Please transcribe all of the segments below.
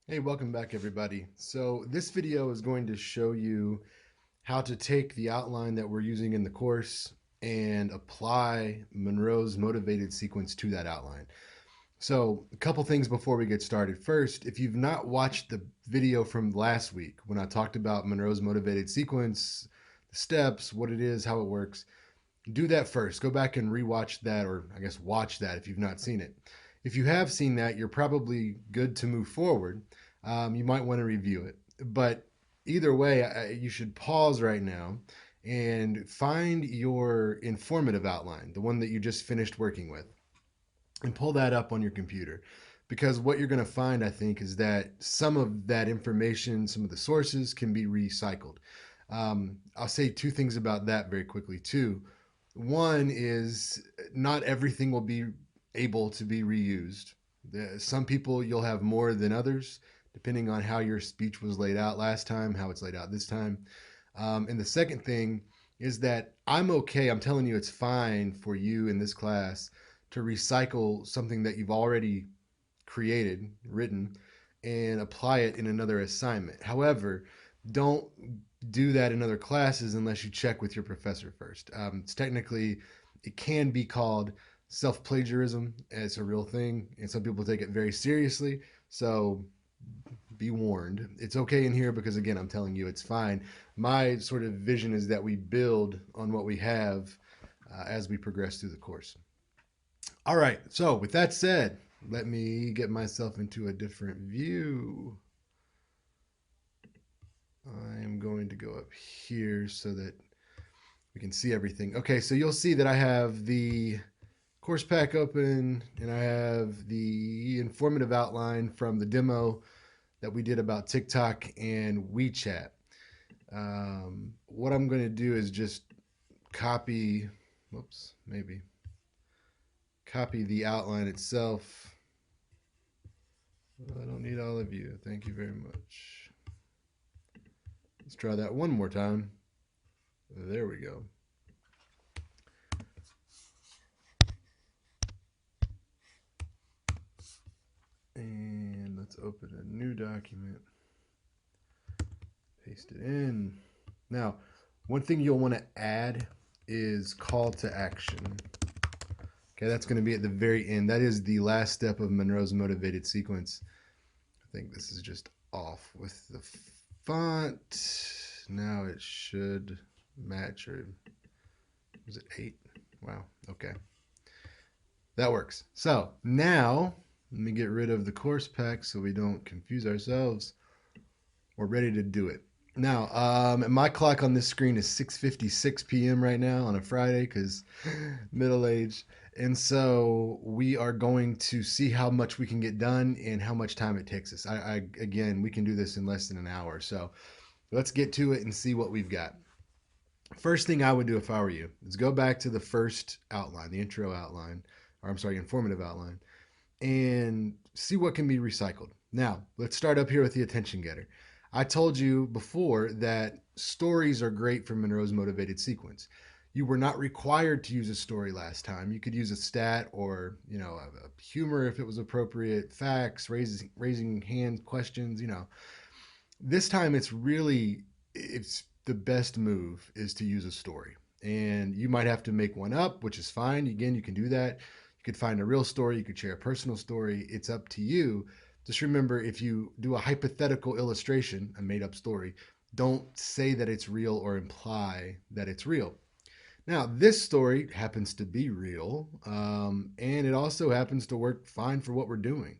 Hey, welcome back everybody. So this video is going to show you how to take the outline that we're using in the course and apply Monroe's motivated sequence to that outline. So a couple things before we get started. First, if you've not watched the video from last week when I talked about Monroe's motivated sequence, the steps, what it is, how it works, do that first. Go back and rewatch that, or I guess watch that if you've not seen it. If you have seen that, you're probably good to move forward. You might want to review it. But either way, you should pause right now and find your informative outline, the one that you just finished working with, and pull that up on your computer. Because what you're going to find, I think, is that some of that information, some of the sources can be recycled. I'll say two things about that very quickly, too. One is not everything will be able to be reused. Some people you'll have more than others, depending on how your speech was laid out last time, how it's laid out this time. And the second thing is that I'm okay. I'm telling you, it's fine for you in this class to recycle something that you've already created, written, and apply it in another assignment. However, don't do that in other classes unless you check with your professor first. It's technically, it can be called self plagiarism. It's a real thing, and some people take it very seriously. So be warned. It's okay in here because, again, I'm telling you, it's fine. My sort of vision is that we build on what we have as we progress through the course. All right. So, with that said, let me get myself into a different view. I am going to go up here so that we can see everything. Okay, so you'll see that I have the course pack open and I have the informative outline from the demo that we did about TikTok and WeChat. What I'm going to do is just copy, whoops, maybe copy the outline itself. I don't need all of you. Thank you very much. Let's try that one more time. There we go. And let's open a new document. Paste it in. Now, one thing you'll want to add is call to action. Okay, that's going to be at the very end. That is the last step of Monroe's motivated sequence. I think this is just off with the font. Now it should match, or was it 8? Wow, okay. That works. So now, let me get rid of the course pack so we don't confuse ourselves. We're ready to do it. Now, my clock on this screen is 6:56 p.m. right now on a Friday because middle age. And so we are going to see how much we can get done and how much time it takes us. Again, we can do this in less than an hour. So let's get to it and see what we've got. First thing I would do if I were you is go back to the first outline, the intro outline, or I'm sorry, informative outline, and see what can be recycled. Now, let's start up here with the attention getter. I told you before that stories are great for Monroe's motivated sequence. You were not required to use a story last time. You could use a stat or, a humor if it was appropriate, facts, raising hand questions, This time it's the best move is to use a story. And you might have to make one up, which is fine. Again, you can do that. You could find a real story, you could share a personal story. It's up to you. Just remember, if you do a hypothetical illustration, a made up story, don't say that it's real or imply that it's real. Now, this story happens to be real, and it also happens to work fine for what we're doing.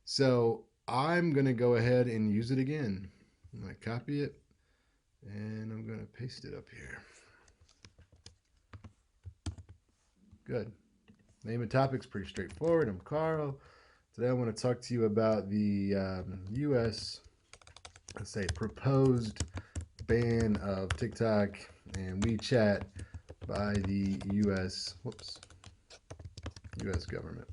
So I'm going to go ahead and use it again. I'm going to copy it, and I'm going to paste it up here. Good. Name and topic's pretty straightforward. I'm Carl. Today I want to talk to you about the U.S. let's say proposed ban of TikTok and WeChat by the U.S. U.S. government.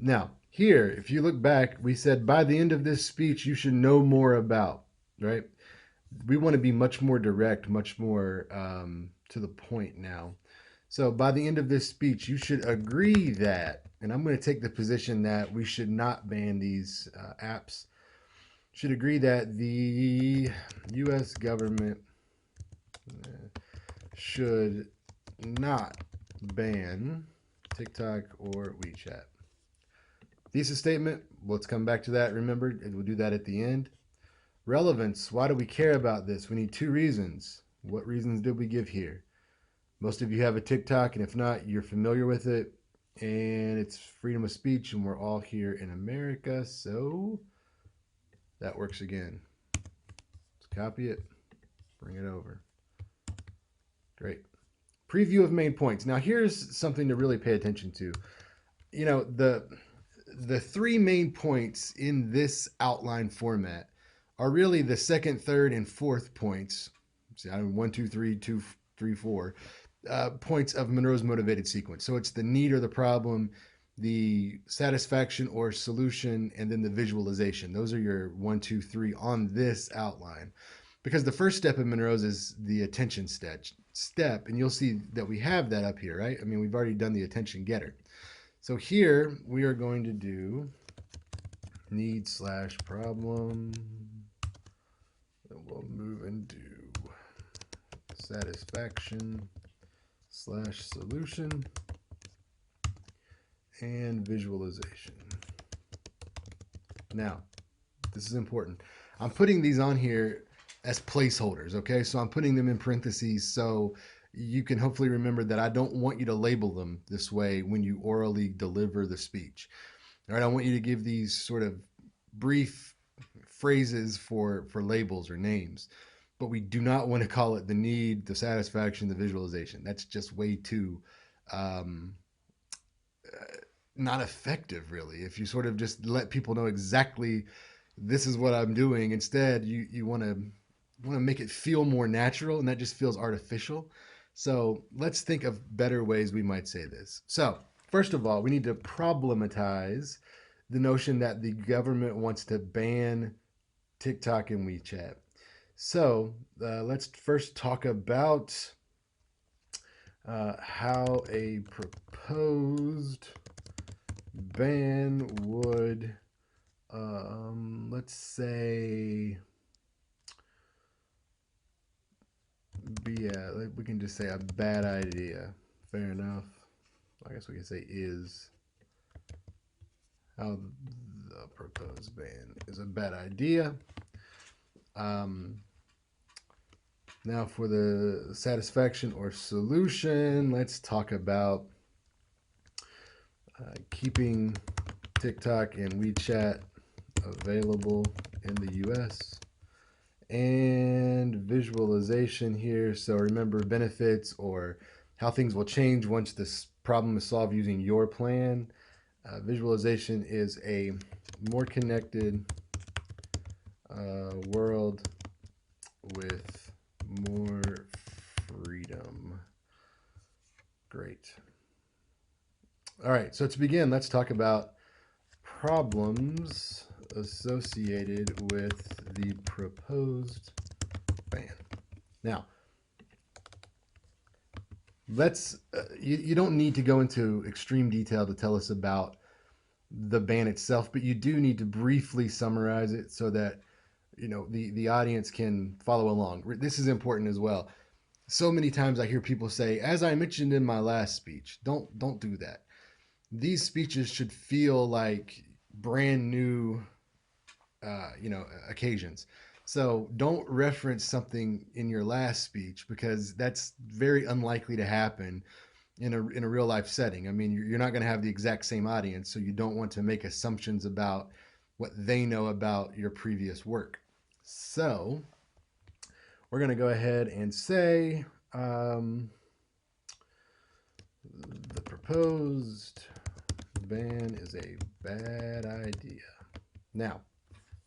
Now, here, if you look back, we said by the end of this speech, you should know more about, right? We want to be much more direct, much more to the point now. So by the end of this speech, you should agree that, and I'm going to take the position that we should not ban these apps should agree that the U.S. government should not ban TikTok or WeChat. Thesis statement, let's come back to that. Remember, we'll do that at the end. Relevance, why do we care about this? We need two reasons. What reasons did we give here? Most of you have a TikTok, and if not, you're familiar with it. And it's freedom of speech, and we're all here in America, so that works again. Let's copy it, bring it over. Great. Preview of main points. Now here's something to really pay attention to. You know, the three main points in this outline format are really the second, third, and fourth points. See, I mean, 1, 2, 3, 2, 3, 4 points of Monroe's motivated sequence. So it's the need or the problem, the satisfaction or solution, and then the visualization. Those are your 1, 2, 3 on this outline. Because the first step in Monroe's is the attention step, and you'll see that we have that up here, right? I mean, we've already done the attention getter. So here we are going to do need slash problem. And we'll move into satisfaction slash solution and visualization. Now, this is important. I'm putting these on here as placeholders, okay? So I'm putting them in parentheses so you can hopefully remember that I don't want you to label them this way when you orally deliver the speech. All right, I want you to give these sort of brief phrases for labels or names, but we do not want to call it the need, the satisfaction, the visualization. That's just way too not effective, really. If you sort of just let people know exactly this is what I'm doing, instead you want to make it feel more natural, and that just feels artificial. So let's think of better ways we might say this. So first of all, we need to problematize the notion that the government wants to ban TikTok and WeChat. So let's first talk about how a proposed ban would, let's say, be we can just say a bad idea. Fair enough. I guess we can say is how the proposed ban is a bad idea. Now for the satisfaction or solution, let's talk about keeping TikTok and WeChat available in the US. And visualization here. So remember benefits or how things will change once this problem is solved using your plan. Visualization is a more connected world with more freedom. Great. All right, so to begin, let's talk about problems associated with the proposed ban. Now, let's you don't need to go into extreme detail to tell us about the ban itself, but you do need to briefly summarize it so that the audience can follow along. This is important as well. So many times I hear people say, as I mentioned in my last speech. Don't do that. These speeches should feel like brand new occasions. So don't reference something in your last speech, because that's very unlikely to happen in a real life setting. I mean, you're not going to have the exact same audience, so you don't want to make assumptions about what they know about your previous work. So we're going to go ahead and say the proposed ban is a bad idea. Now,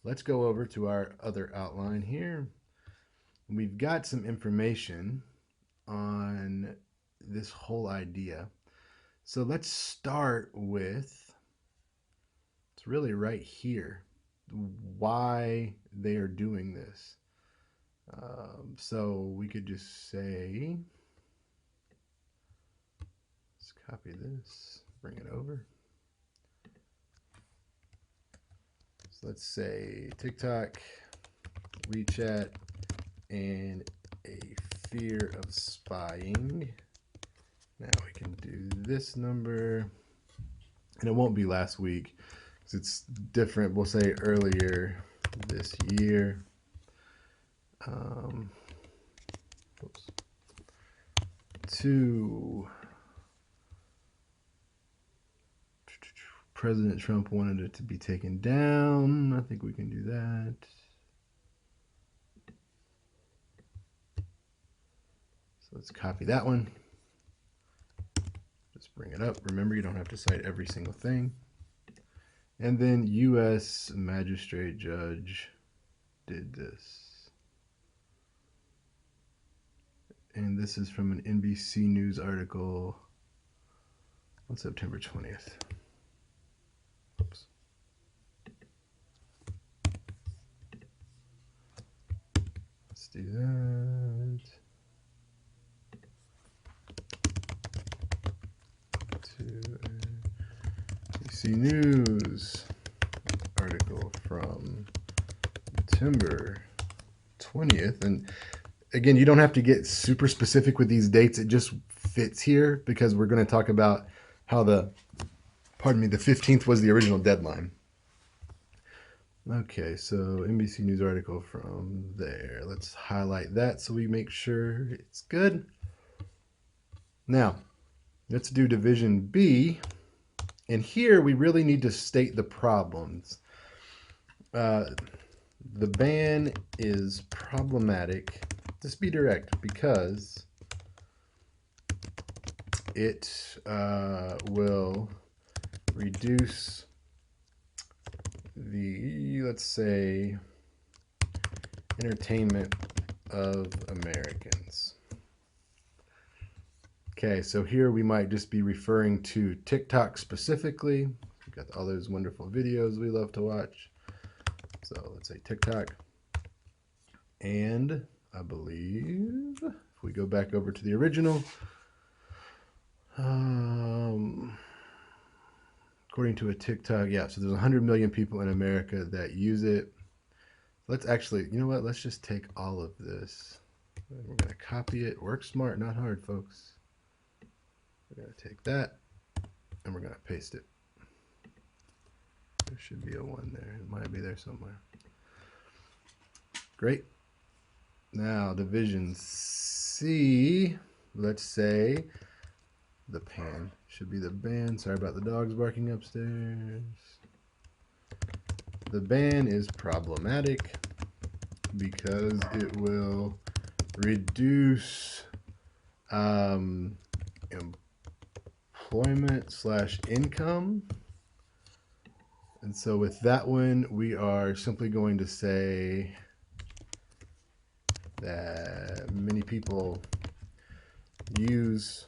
let's go over to our other outline here. We've got some information on this whole idea. So let's start with, it's really right here, why they are doing this. So we could just say, let's copy this, bring it over. So let's say TikTok, WeChat, and a fear of spying. Now we can do this number, and it won't be last week because it's different. We'll say earlier this year. Oops. 2. President Trump wanted it to be taken down. I think we can do that. So let's copy that one. Just bring it up. Remember, you don't have to cite every single thing. And then U.S. magistrate judge did this. And this is from an NBC News article on September 20th. Oops. Let's do that. NBC News article from September 20th. And again, you don't have to get super specific with these dates. It just fits here because we're going to talk about how the 15th was the original deadline. Okay, so NBC News article from there. Let's highlight that so we make sure it's good. Now, let's do division B. And here we really need to state the problems. The ban is problematic. Just be direct because it will reduce the, let's say, entertainment of Americans. Okay, so here we might just be referring to TikTok specifically. We've got all those wonderful videos we love to watch. So let's say TikTok. And I believe if we go back over to the original, according to a TikTok, yeah, so there's 100 million people in America that use it. Let's actually, you know what? Let's just take all of this. We're going to copy it. Work smart, not hard, folks. We're going to take that and we're going to paste it. There should be a 1 there. It might be there somewhere. Great. Now, division C, let's say the pan should be the ban. Sorry about the dogs barking upstairs. The ban is problematic because it will reduce employment/income. And so with that one, we are simply going to say that many people use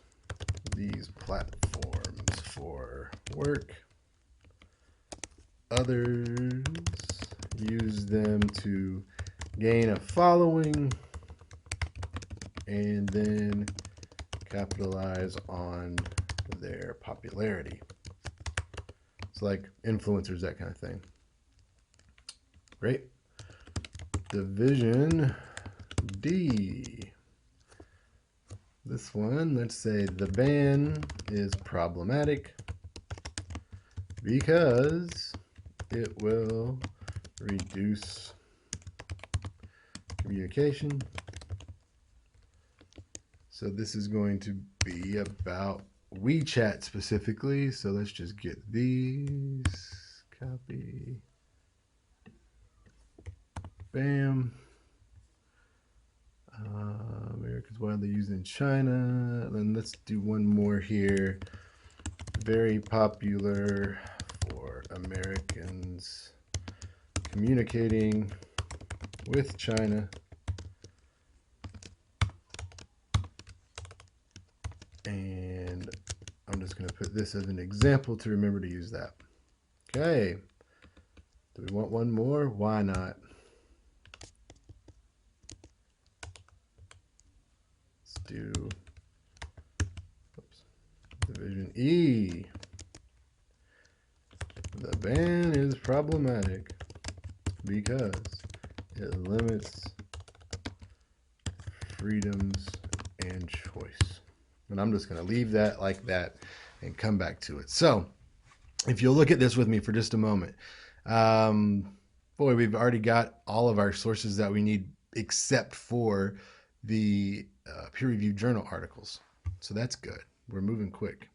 these platforms for work. Others use them to gain a following and then capitalize on their popularity. It's like influencers, that kind of thing. Great. Division D. This one, let's say the ban is problematic because it will reduce communication. So this is going to be about WeChat specifically. So let's just get these, copy, bam. America's widely used in China. Then let's do one more here. Very popular for Americans communicating with China. And I'm just going to put this as an example to remember to use that. Okay. Do we want one more? Why not? Let's do division E. The ban is problematic because it limits freedoms and choice. And I'm just going to leave that like that and come back to it. So if you'll look at this with me for just a moment, boy, we've already got all of our sources that we need except for the peer-reviewed journal articles. So that's good. We're moving quick.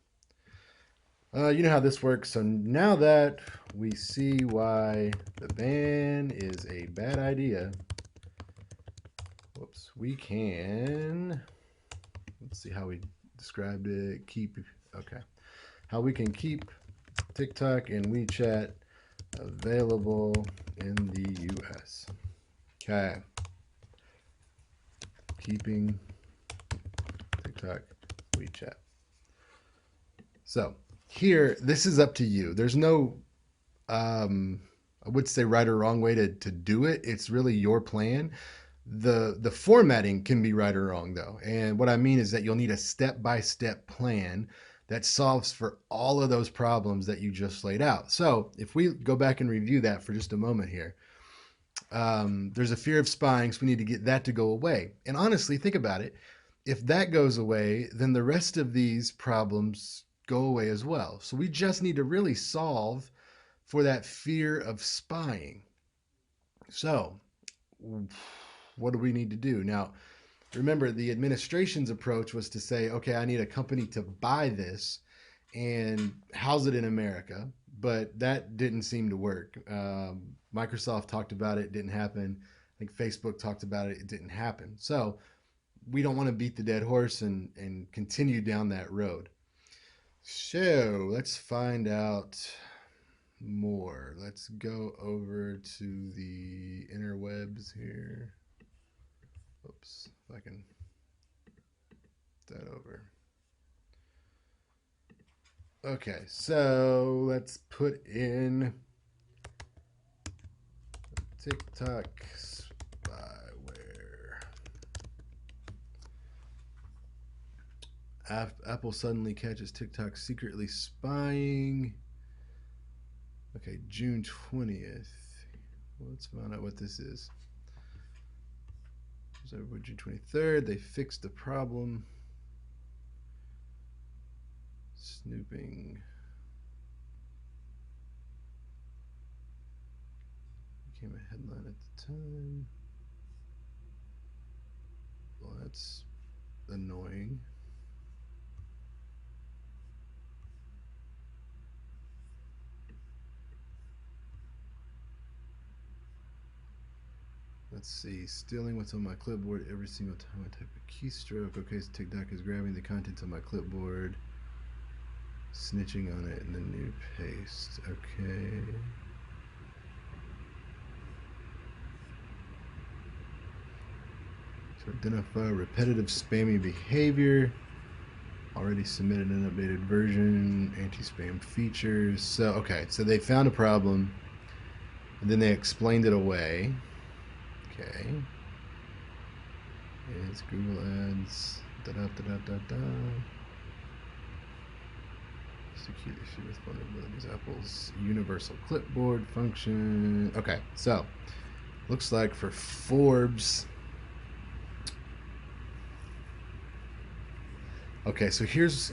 You know how this works. So now that we see why the ban is a bad idea, whoops, we can, let's see how we described it. Okay. How we can keep TikTok and WeChat available in the US. Okay. Keeping TikTok, WeChat. So here, this is up to you. There's no, I would say right or wrong way to do it. It's really your plan. The formatting can be right or wrong though. And what I mean is that you'll need a step-by-step plan that solves for all of those problems that you just laid out. So if we go back and review that for just a moment here, there's a fear of spying, so we need to get that to go away. And honestly, think about it. If that goes away, then the rest of these problems go away as well. So we just need to really solve for that fear of spying. So what do we need to do? Now, remember, the administration's approach was to say, okay, I need a company to buy this and house it in America, but that didn't seem to work. Microsoft talked about it, didn't happen. I think Facebook talked about it, it didn't happen. So we don't want to beat the dead horse and continue down that road. So let's find out more. Let's go over to the interwebs here. Oops, if I can that over. Okay, so let's put in TikTok spyware. Apple suddenly catches TikTok secretly spying. Okay, June 20th. Let's find out what this is. So June 23rd, they fixed the problem. Snooping. Became a headline at the time. Well, that's annoying. Let's see, stealing what's on my clipboard every single time I type a keystroke. Okay, so TikTok is grabbing the content on my clipboard, snitching on it in the new paste. Okay. To identify repetitive spammy behavior. Already submitted an updated version, anti-spam features. So, okay, so they found a problem, and then they explained it away. Okay. It's Google Ads. Security issue with vulnerabilities. Apple's universal clipboard function. Okay, so looks like for Forbes. Okay, so here's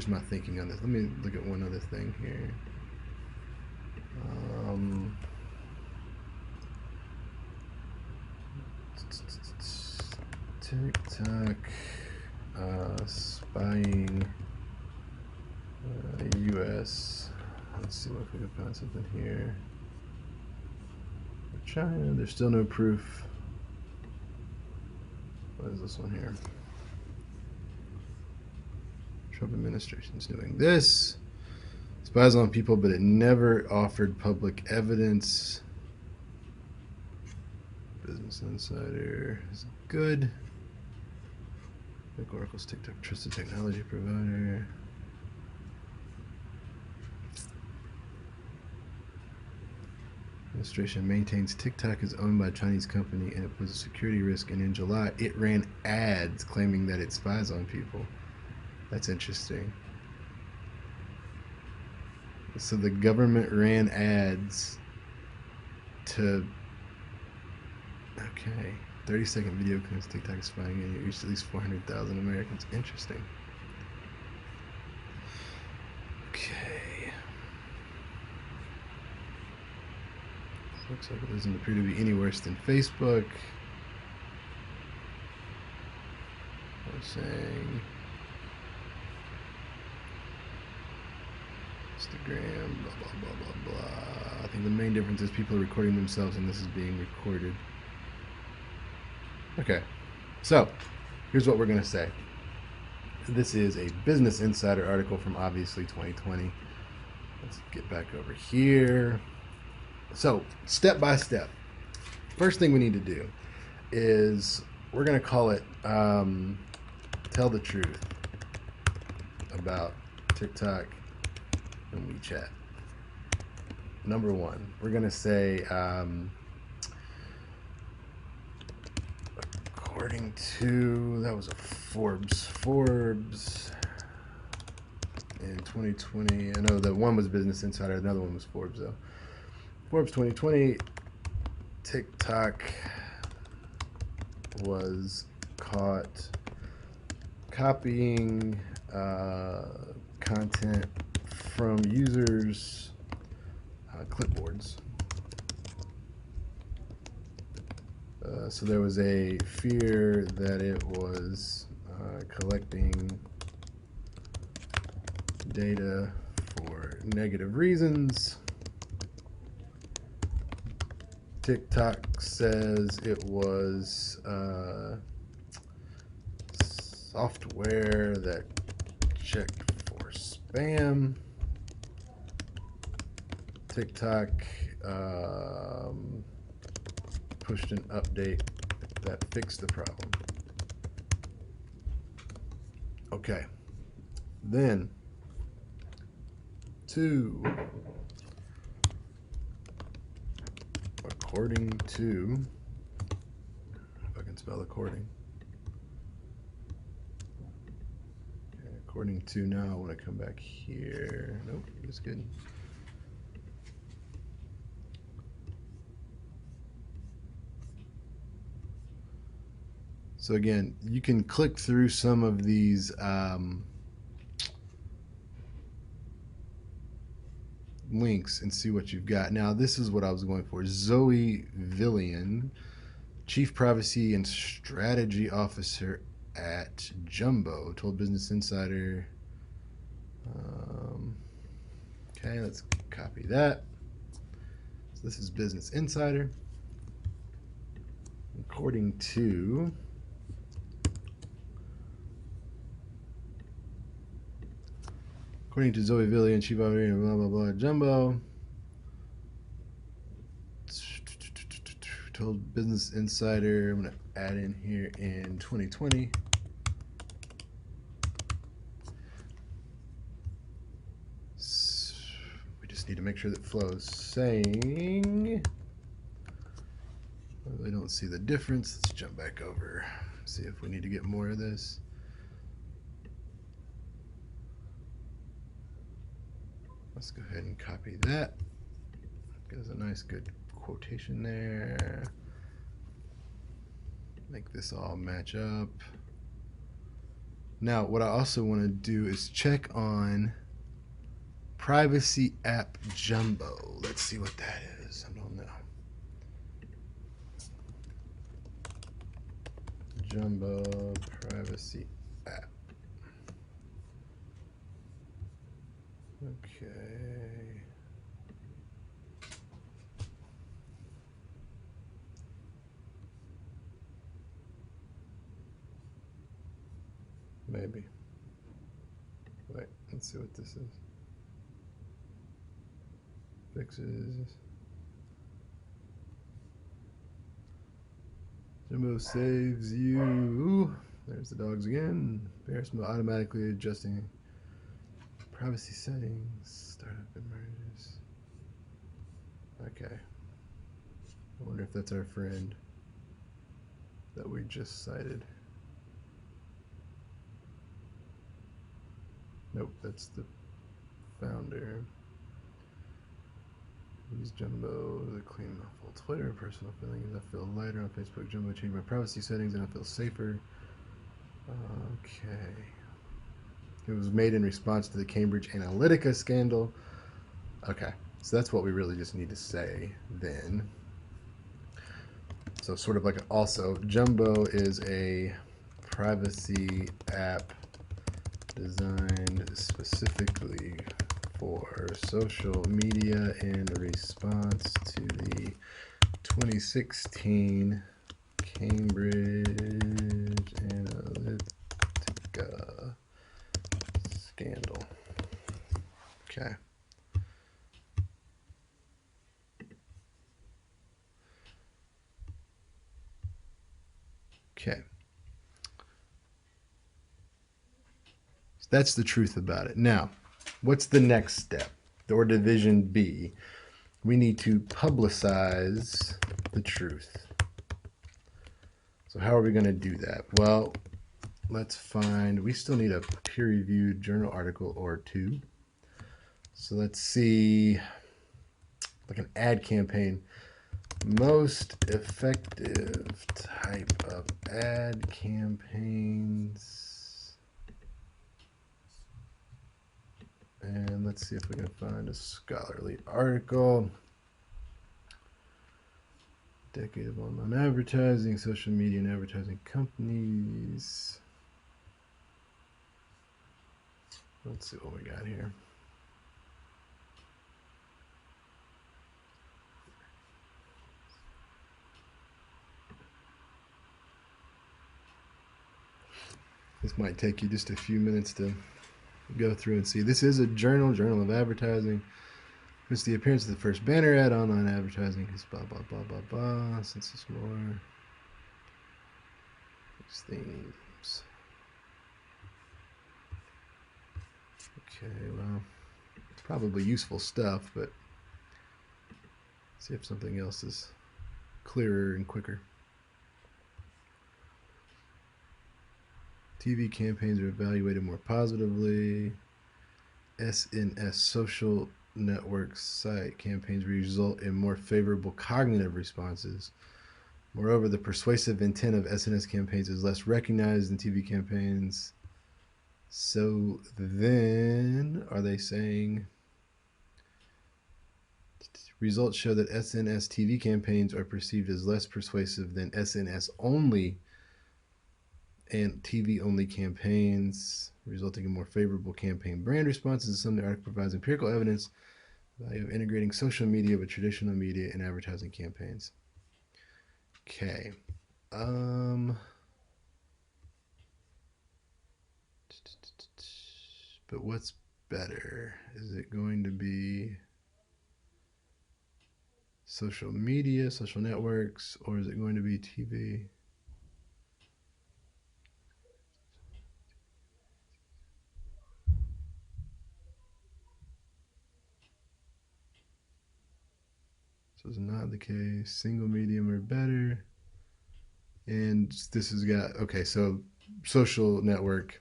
my thinking on this. Let me look at one other thing here. TikTok spying US. Let's see if we can find something here. China, there's still no proof. What is this one here? Trump administration's doing this. Spies on people, but it never offered public evidence. Business Insider is good. Like Oracle's TikTok trusted technology provider. Administration maintains TikTok is owned by a Chinese company and it poses a security risk. And in July, it ran ads claiming that it spies on people. That's interesting. So the government ran ads to. Okay, 30-second video claims TikTok is spying and it reached at least 400,000 Americans. Interesting. Okay. Looks like it doesn't appear to be any worse than Facebook. I'm saying Instagram, blah, blah, blah, blah, blah. I think the main difference is people are recording themselves and this is being recorded. Okay, so here's what we're going to say. This is a Business Insider article from obviously 2020. Let's get back over here. So, step by step. First thing we need to do is we're going to call it Tell the Truth about TikTok and WeChat. Number one, we're going to say according to, that was a Forbes in 2020. I know that one was Business Insider, another one was Forbes though. Forbes 2020, TikTok was caught copying content from users' clipboards. So there was a fear that it was collecting data for negative reasons. TikTok says it was software that checked for spam. TikTok pushed an update that fixed the problem. Okay. Then, two, according to, if I can spell according. Okay, according to, now I want to come back here. Nope, it's good. So again, you can click through some of these links and see what you've got. Now, this is what I was going for. Zoe Villian, Chief Privacy and Strategy Officer at Jumbo, told Business Insider. Okay, let's copy that. So this is Business Insider. According to Zoe Villian, Chief Operating, blah, blah, blah, Jumbo, told Business Insider, I'm going to add in here in 2020. We just need to make sure that flows. Saying, I really don't see the difference. Let's jump back over, see if we need to get more of this. Let's go ahead and copy that. There's a nice good quotation there. Make this all match up. Now, what I also want to do is check on Privacy App Jumbo. Let's see what that is. I don't know. Jumbo Privacy App. Okay. Maybe. Wait, let's see what this is. Fixes. Jumbo saves you. There's the dogs again. Embarrassment automatically adjusting privacy settings. Startup emerges. Okay. I wonder if that's our friend that we just cited. Nope, that's the founder. Use Jumbo to clean my full Twitter, personal feelings. I feel lighter on Facebook. Jumbo changed my privacy settings and I feel safer. Okay. It was made in response to the Cambridge Analytica scandal. Okay, so that's what we really just need to say then. So sort of like also, Jumbo is a privacy app designed specifically for social media in response to the 2016 Cambridge Analytica scandal. Okay. Okay. So that's the truth about it. Now, what's the next step? Or division B? We need to publicize the truth. So how are we going to do that? Well, let's find, we still need a peer-reviewed journal article or two. So let's see, like an ad campaign. Most effective type of ad campaigns. And let's see if we can find a scholarly article. Decade of online advertising, social media and advertising companies. Let's see what we got here. This might take you just a few minutes to go through and see. This is a journal of advertising. It's the appearance of the first banner ad, online advertising. It's blah, blah, blah, blah, blah. Since it's more. These themes. Okay, well, it's probably useful stuff, but let's see if something else is clearer and quicker. TV campaigns are evaluated more positively. SNS social network site campaigns result in more favorable cognitive responses. Moreover, the persuasive intent of SNS campaigns is less recognized than TV campaigns. So then, are they saying results show that SNS TV campaigns are perceived as less persuasive than SNS only and TV-only campaigns, resulting in more favorable campaign brand responses? Some of the article provides empirical evidence the value of integrating social media with traditional media and advertising campaigns. Okay. But what's better? Is it going to be social media, social networks, or is it going to be TV? So it's not the case. Single medium or better. And this has got, okay, so social network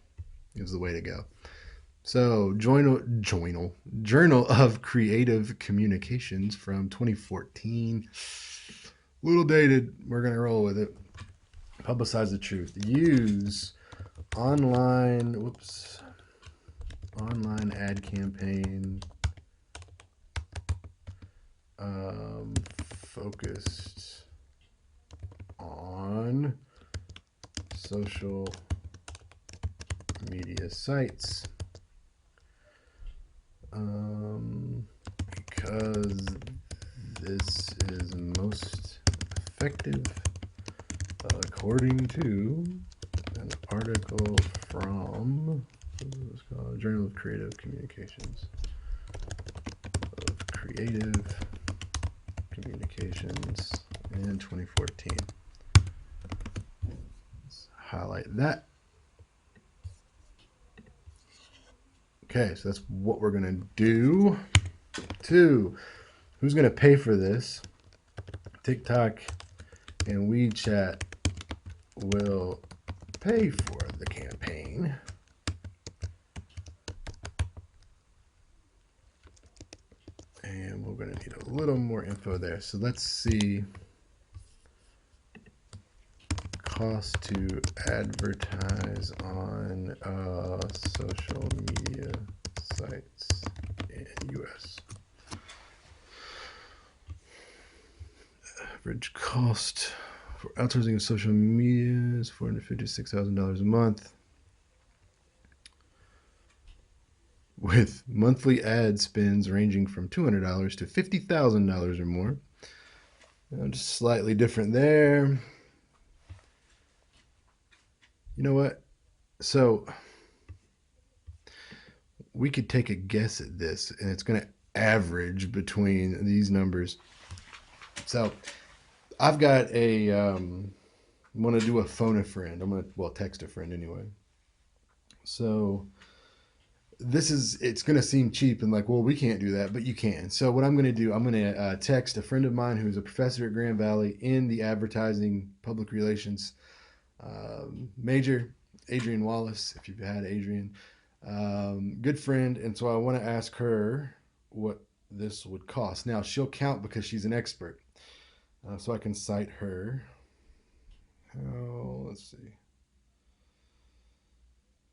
is the way to go. So Journal of Creative Communications from 2014. A little dated. We're going to roll with it. Publicize the truth. Use online ad campaign focused on social media sites because this is most effective according to an article from what's called Journal of Creative Communications. In 2014. Let's highlight that. Okay, so that's what we're going to do. 2, who's going to pay for this? TikTok and WeChat will pay for the campaign. And we're going to need a a little more info there. So let's see. Cost to advertise on social media sites in US. Average cost for outsourcing of social media is $456,000 a month, with monthly ad spends ranging from $200 to $50,000 or more. Just slightly different there. You know what? So we could take a guess at this, and it's going to average between these numbers. So I've got a, I'm going to do a phone a friend. I'm going to, well, text a friend anyway. So it's going to seem cheap and like, well, we can't do that, but you can. So what I'm going to do, I'm going to text a friend of mine who's a professor at Grand Valley in the advertising public relations major, Adrienne Wallace, if you've had Adrienne. Good friend. And so I want to ask her what this would cost. Now, she'll count because she's an expert. So I can cite her. Let's see.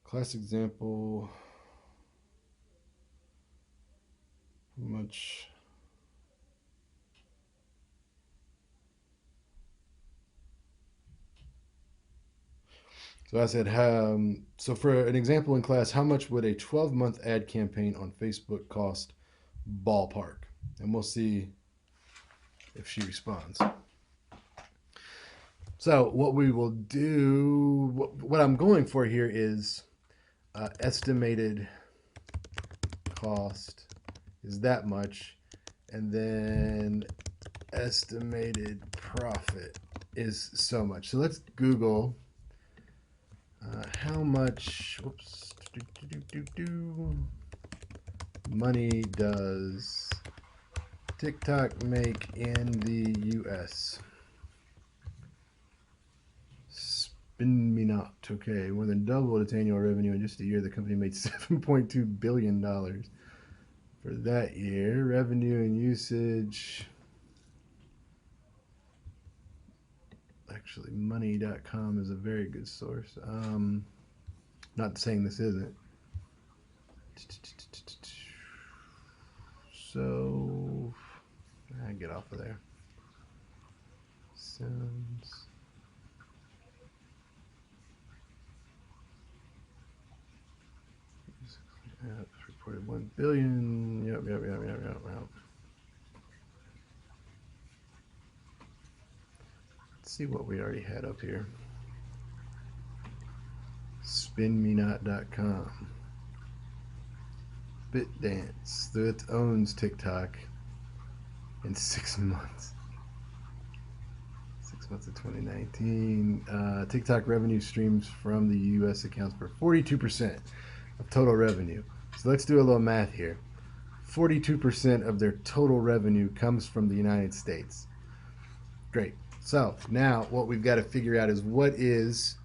Class example. How much? So I said, so for an example in class, how much would a 12-month ad campaign on Facebook cost ballpark? And we'll see if she responds. So what we will do, what I'm going for here is estimated cost is that much, and then estimated profit is so much. So let's Google how much money does TikTok make in the US? Spin me not. Okay, more than doubled its annual revenue in just a year. The company made $7.2 billion for that year. Revenue and usage. Actually, money.com is a very good source. Not saying this isn't. So, I get off of there. Sounds. Reported 1 billion. Yep. Let's see what we already had up here. Spinmenot.com. BitDance that owns TikTok in 6 months. 6 months of 2019. TikTok revenue streams from the US accounts for 42% of total revenue. So let's do a little math here. 42% of their total revenue comes from the United States. Great. So now what we've got to figure out is what is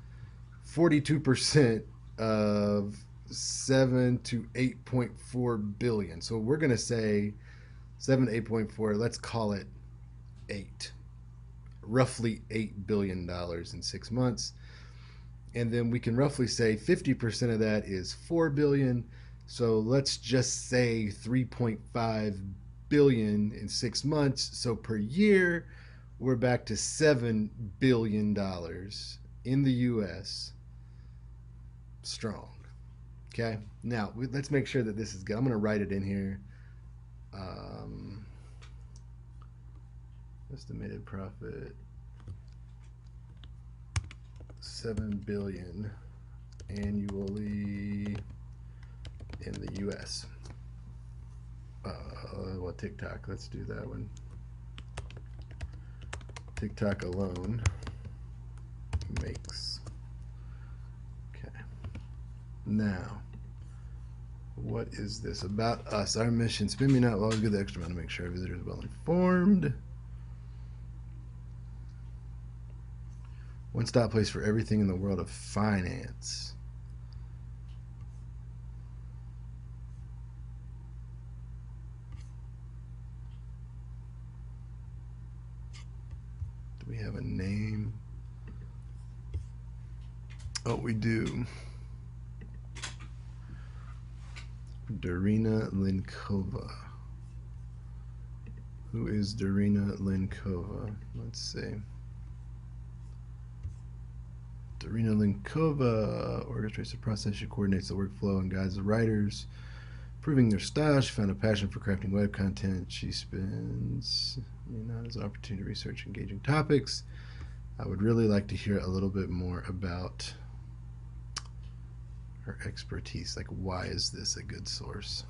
42% of 7 to 8.4 billion. So we're going to say 7 to 8.4, let's call it 8. Roughly $8 billion in 6 months. And then we can roughly say 50% of that is 4 billion. So let's just say 3.5 billion in 6 months. So per year, we're back to $7 billion in the US strong. Okay, now let's make sure that this is good. I'm going to write it in here. Estimated profit 7 billion annually in the US. Well, TikTok, let's do that one. TikTok alone makes. Okay. Now, what is this about us? Our mission, spin me not, we'll always give the extra amount to make sure our visitors are well informed. One-stop place for everything in the world of finance. have a name? Oh, we do. Darina Linkova. Who is Darina Linkova? Let's see. Darina Linkova orchestrates the process. She coordinates the workflow and guides the writers, improving their style. She found a passion for crafting web content. She spends as an opportunity to research engaging topics. I would really like to hear a little bit more about her expertise. Like, why is this a good source?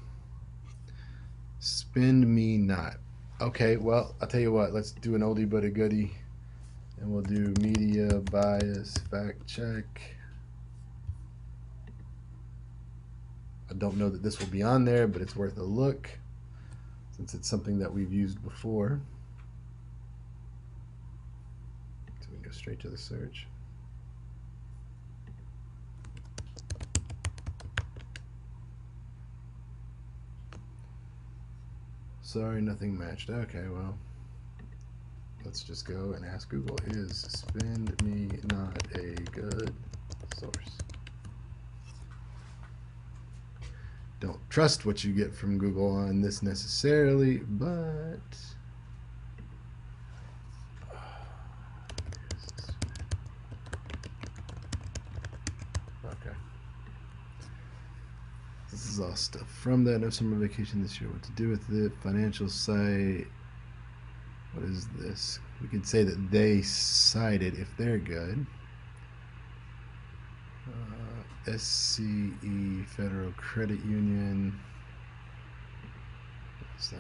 Spend me not. Okay, well, I'll tell you what. Let's do an oldie but a goodie. And we'll do media bias fact check. I don't know that this will be on there, but it's worth a look since it's something that we've used before. So we can go straight to the search. Sorry, nothing matched. Okay, well, let's just go and ask Google, is spend me not a good source? Don't trust what you get from Google on this necessarily, but okay. This is all stuff from that. No summer vacation this year. What to do with it? Financial site. What is this? We could say that they cited if they're good. SCE Federal Credit Union. What's that?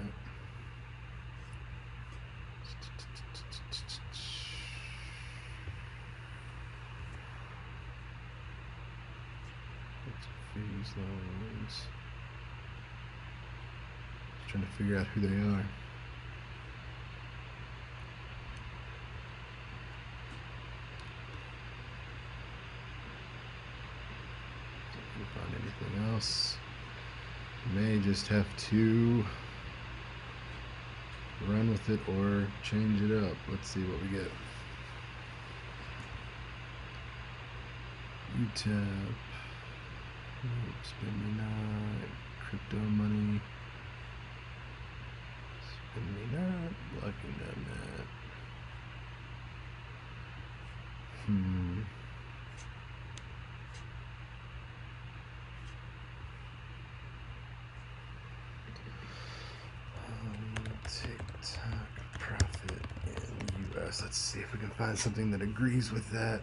Fees, loans. Just trying to figure out who they are. Find anything else? May just have to run with it or change it up. Let's see what we get. UTAP, spend me not, crypto money, spend me not, locking down that. TikTok profit in US. Let's see if we can find something that agrees with that.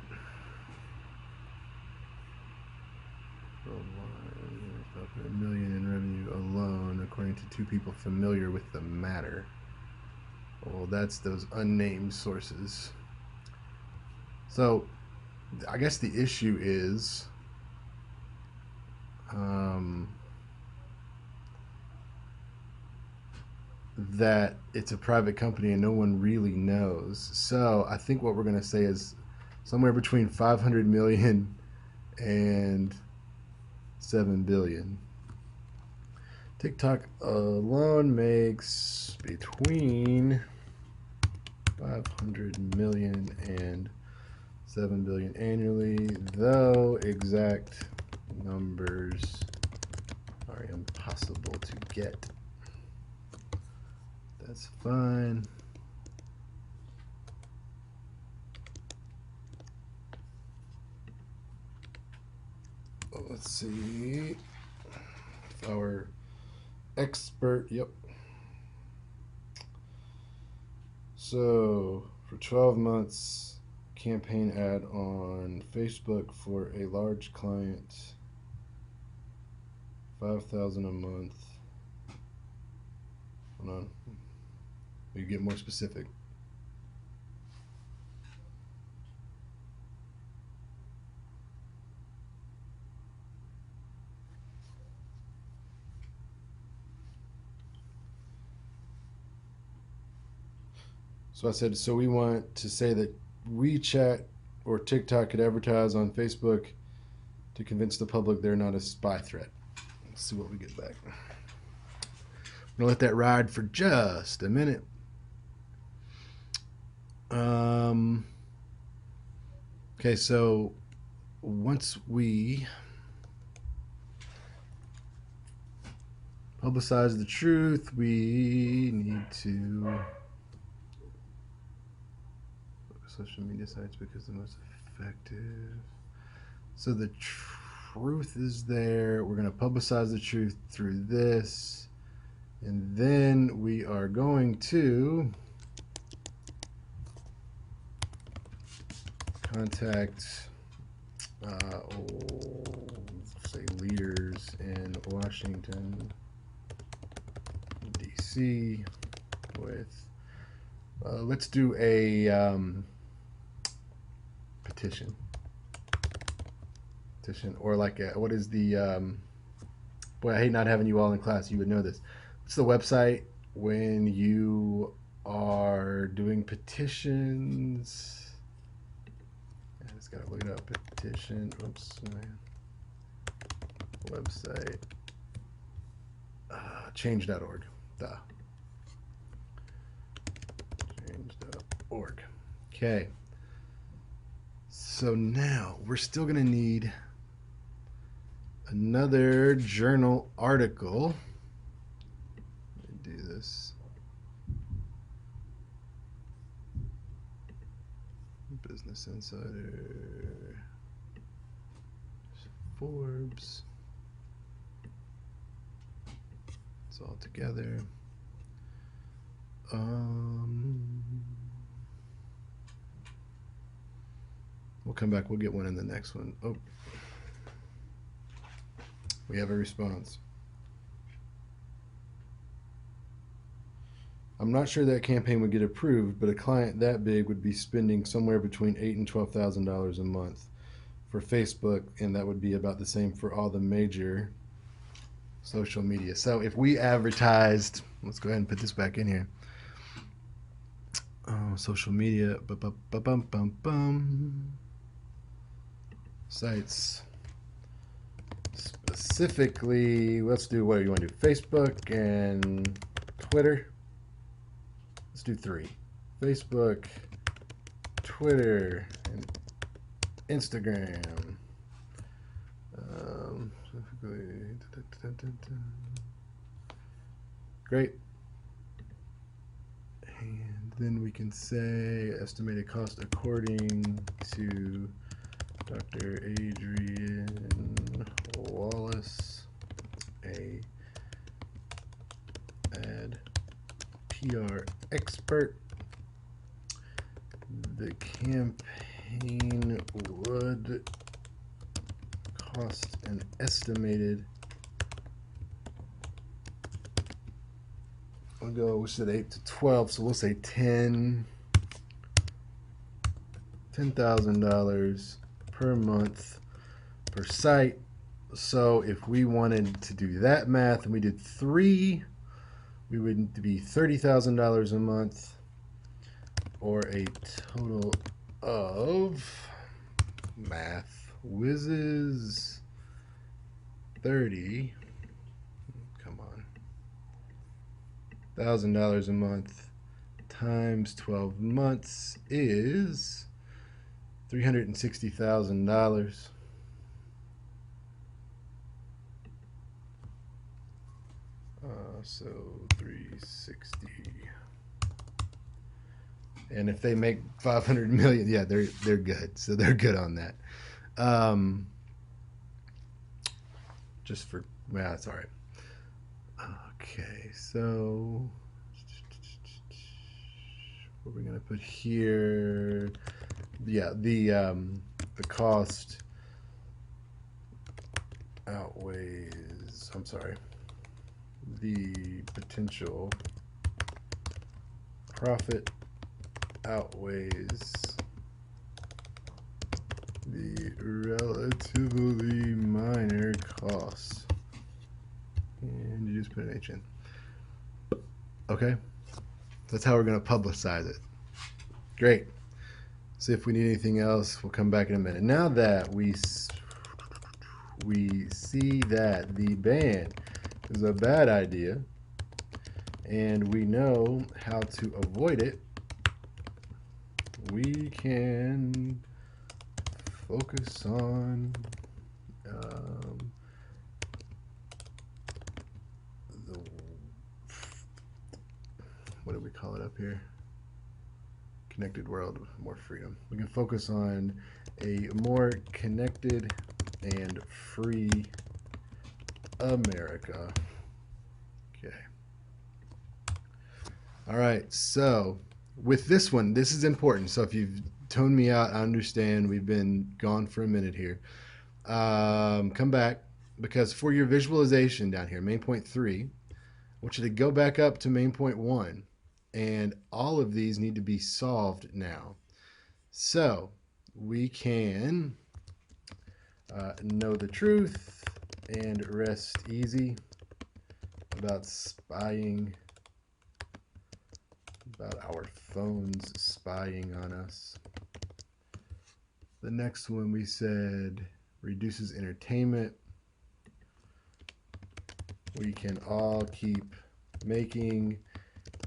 Worldwide, $500 million in revenue alone, according to 2 people familiar with the matter. Well, that's those unnamed sources. So, I guess the issue is that it's a private company and no one really knows. So I think what we're going to say is somewhere between 500 million and 7 billion. TikTok alone makes between 500 million and 7 billion annually, though exact numbers are impossible to get. That's fine. Let's see. Our expert, yep. So for 12 months, campaign ad on Facebook for a large client, 5,000 a month. Hold on. You get more specific. So I said, so we want to say that WeChat or TikTok could advertise on Facebook to convince the public they're not a spy threat. Let's see what we get back. I'm gonna let that ride for just a minute. Okay, so once we publicize the truth, we need to social media sites because the most effective. So the truth is there. We're going to publicize the truth through this. And then we are going to contact, say, leaders in Washington, D.C. with, let's do a petition. Or like what is the boy, I hate not having you all in class, you would know this. What's the website when you are doing petitions? I just gotta look it up. Petition, oops, man. Website, change.org. Change.org. Okay, so now we're still gonna need another journal article. Let me do this. Business Insider, Forbes. It's all together. We'll come back. We'll get one in the next one. Oh. We have a response. I'm not sure that campaign would get approved, but a client that big would be spending somewhere between $8,000 and $12,000 a month for Facebook, and that would be about the same for all the major social media. So if we advertised, let's go ahead and put this back in here. Social media, sites. Specifically, let's do, what do you want to do? Facebook and Twitter. Let's do 3. Facebook, Twitter, and Instagram. Great. And then we can say estimated cost according to Dr. Adrian Wallace, a ad PR expert. The campaign would cost an estimated, we'll go, we said 8 to 12, so we'll say $10,000 per month per site. So if we wanted to do that math and we did 3, we would be $30,000 a month, or a total of, math whizzes, 30, come on, $1,000 a month times 12 months is $360,000. So 360. And if they make 500 million, yeah, they're good. So they're good on that. Just for, well, that's all right. Okay, so what we're gonna put here, yeah, the cost outweighs, I'm sorry, the potential profit outweighs the relatively minor costs. And you just put an H in. Okay, that's how we're going to publicize it. Great. See if we need anything else. We'll come back in a minute. Now that we see that the ban is a bad idea and we know how to avoid it, we can focus on the, what do we call it up here? Connected world with more freedom. We can focus on a more connected and free America. Okay. All right. So with this one, this is important. So if you've toned me out, I understand we've been gone for a minute here. Come back, because for your visualization down here, main point 3, I want you to go back up to main point 1, and all of these need to be solved now. So we can know the truth and rest easy about spying, about our phones spying on us. The next one we said reduces entertainment. We can all keep making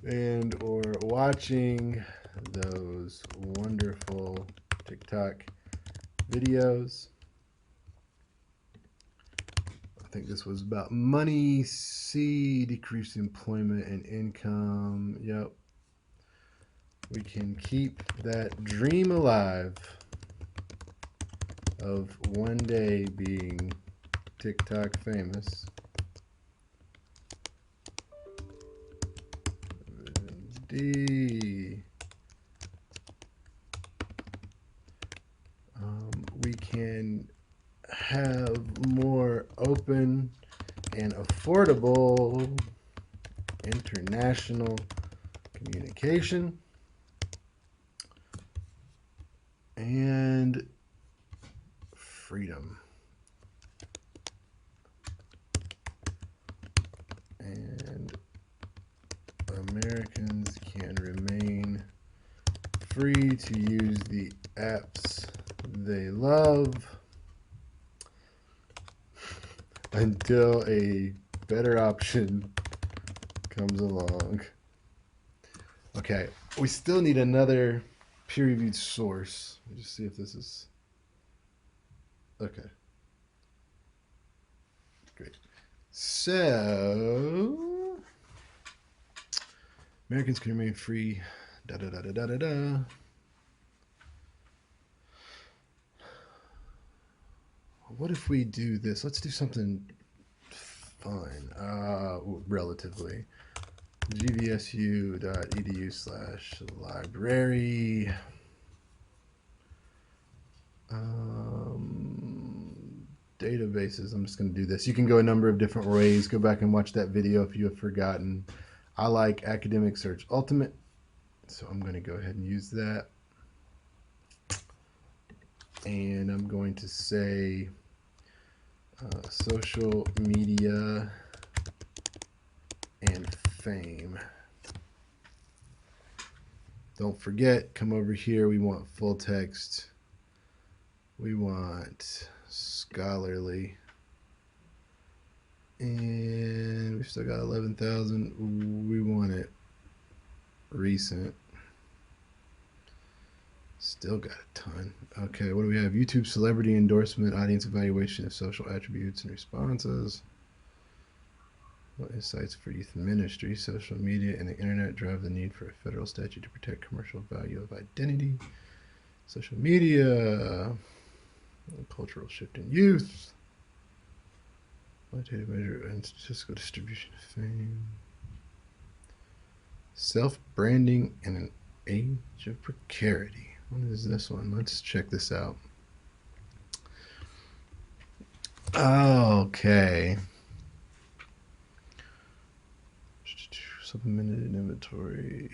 and or watching those wonderful TikTok videos. I think this was about money. C, decreased employment and income. Yep. We can keep that dream alive of one day being TikTok famous. D, we can have more open and affordable international communication. And freedom. And Americans can remain free to use the apps they love until a better option comes along. Okay, we still need another peer-reviewed source. Let me just see if this is okay. Great. So Americans can remain free. Da da da da da da da. What if we do this? Let's do something fun. Relatively. gvsu.edu/library. Databases. I'm just going to do this. You can go a number of different ways. Go back and watch that video if you have forgotten. I like Academic Search Ultimate, so I'm going to go ahead and use that. And I'm going to say social media and fame. Don't forget, come over here. We want full text. We want scholarly. And we've still got 11,000. We want it recent. Still got a ton. Okay, what do we have? YouTube celebrity endorsement, audience evaluation of social attributes and responses. What insights for youth ministry, social media, and the internet drive the need for a federal statute to protect commercial value of identity. Social media, cultural shift in youth. Quantitative measure and statistical distribution of fame. Self-branding in an age of precarity. What is this one? Let's check this out. Okay. Supplemented inventory.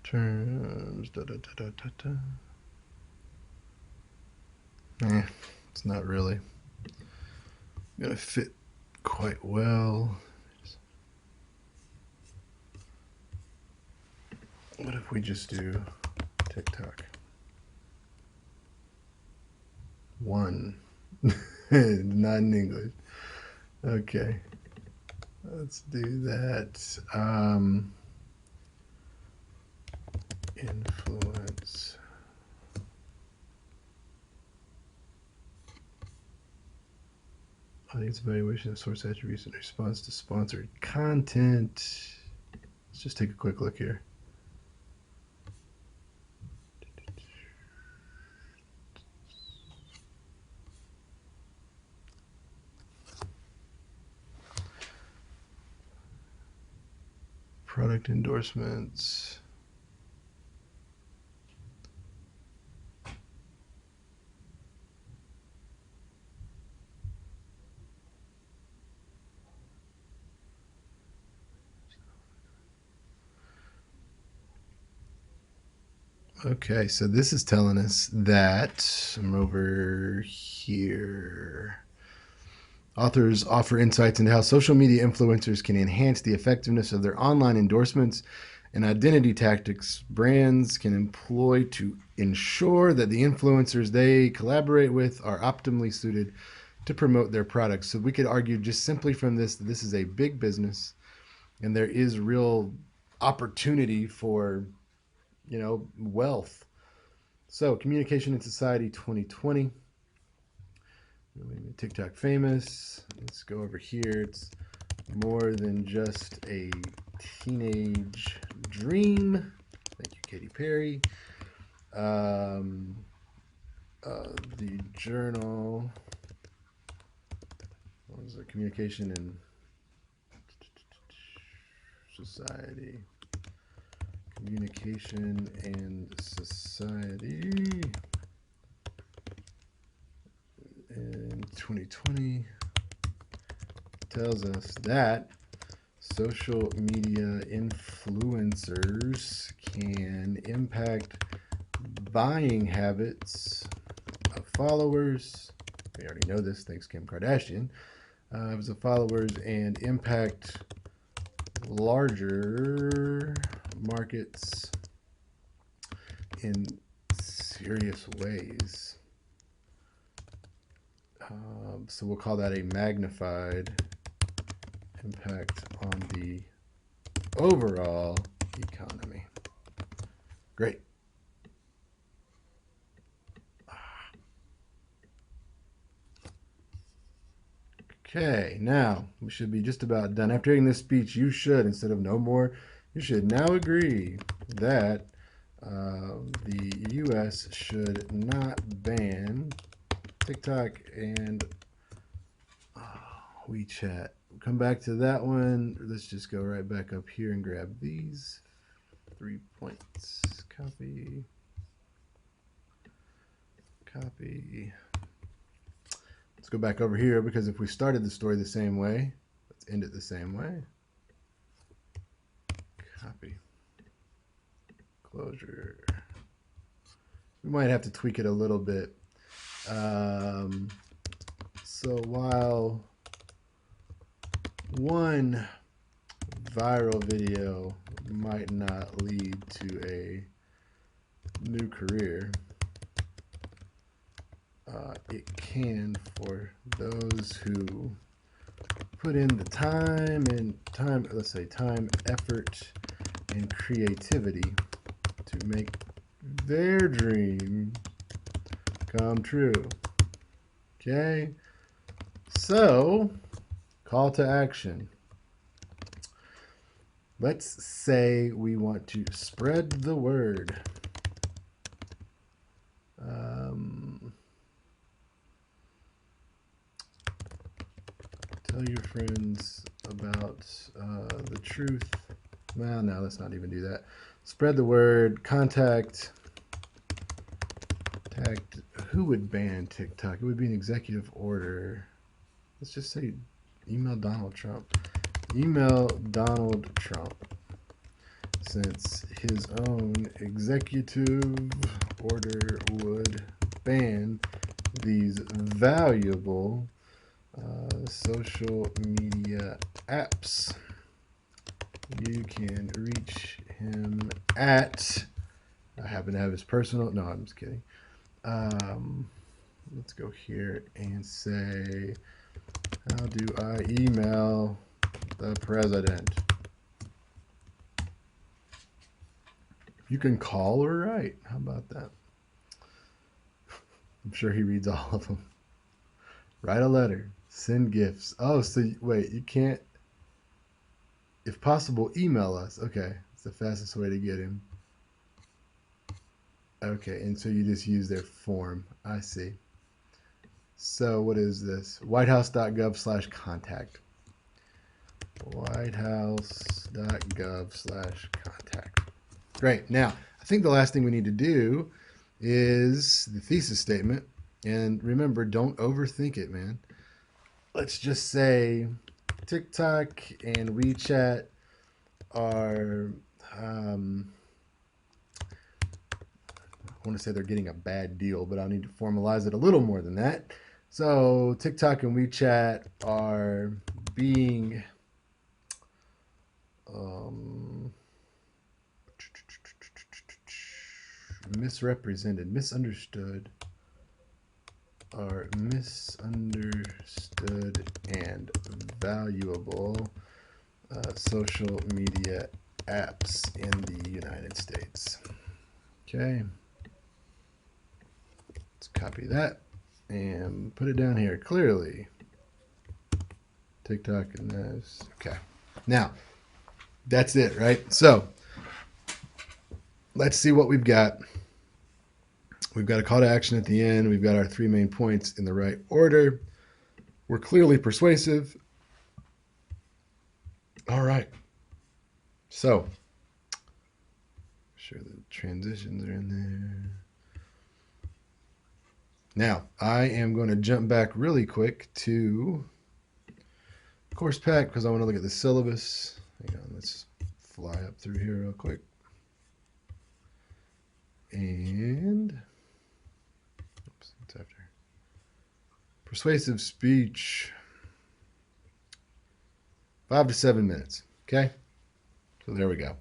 Terms. It's not really gonna fit quite well. What if we just do TikTok? One. Not in English. Okay. Let's do that. its evaluation of source attributes in response to sponsored content. Let's just take a quick look here. Product endorsements. Okay, so this is telling us that I'm over here. Authors offer insights into how social media influencers can enhance the effectiveness of their online endorsements and identity tactics brands can employ to ensure that the influencers they collaborate with are optimally suited to promote their products. So we could argue just simply from this that this is a big business and there is real opportunity for, wealth. So, Communication in Society 2020. TikTok famous. Let's go over here. It's more than just a teenage dream. Thank you, Katy Perry. The journal. What was it? Communication in Society. Communication and Society in 2020 tells us that social media influencers can impact buying habits of followers. We already know this, thanks Kim Kardashian. Of followers and impact larger markets in serious ways. So we'll call that a magnified impact on the overall economy. Great. Okay, now we should be just about done. After hearing this speech, you should, instead of no more, you should now agree that the U.S. should not ban TikTok and WeChat. Come back to that one. Let's just go right back up here and grab these 3 points. Copy. Copy. Let's go back over here because if we started the story the same way, let's end it the same way. Copy. Closure. We might have to tweak it a little bit. So while one viral video might not lead to a new career, it can for those who put in the time, effort, and creativity to make their dream come true. Okay, so call to action. Let's say we want to spread the word. Tell your friends about the truth. Well, no, let's not even do that. Spread the word. Contact. Who would ban TikTok? It would be an executive order. Let's just say email Donald Trump. Email Donald Trump. Since his own executive order would ban these valuable social media apps, you can reach him at, I happen to have his personal, no, I'm just kidding. Let's go here and say, how do I email the president? You can call or write. How about that? I'm sure he reads all of them. Write a letter. Send gifts. Oh, so wait, you can't. If possible, email us. Okay, it's the fastest way to get him. Okay, and so you just use their form. I see. So what is this? Whitehouse.gov/contact. Whitehouse.gov/contact. Great. Now, I think the last thing we need to do is the thesis statement. And remember, don't overthink it, man. Let's just say TikTok and WeChat are, I want to say they're getting a bad deal, but I'll need to formalize it a little more than that. So TikTok and WeChat are being misrepresented, misunderstood, are misunderstood and valuable social media apps in the United States. Okay. Let's copy that and put it down here clearly. TikTok and this. Okay. Now, that's it, right? So, let's see what we've got. We've got a call to action at the end. We've got our 3 main points in the right order. We're clearly persuasive. All right. So, sure the transitions are in there. Now, I am going to jump back really quick to course pack because I want to look at the syllabus. Hang on, let's fly up through here real quick. And oops, what's after? Persuasive speech. 5 to 7 minutes. Okay? So there we go.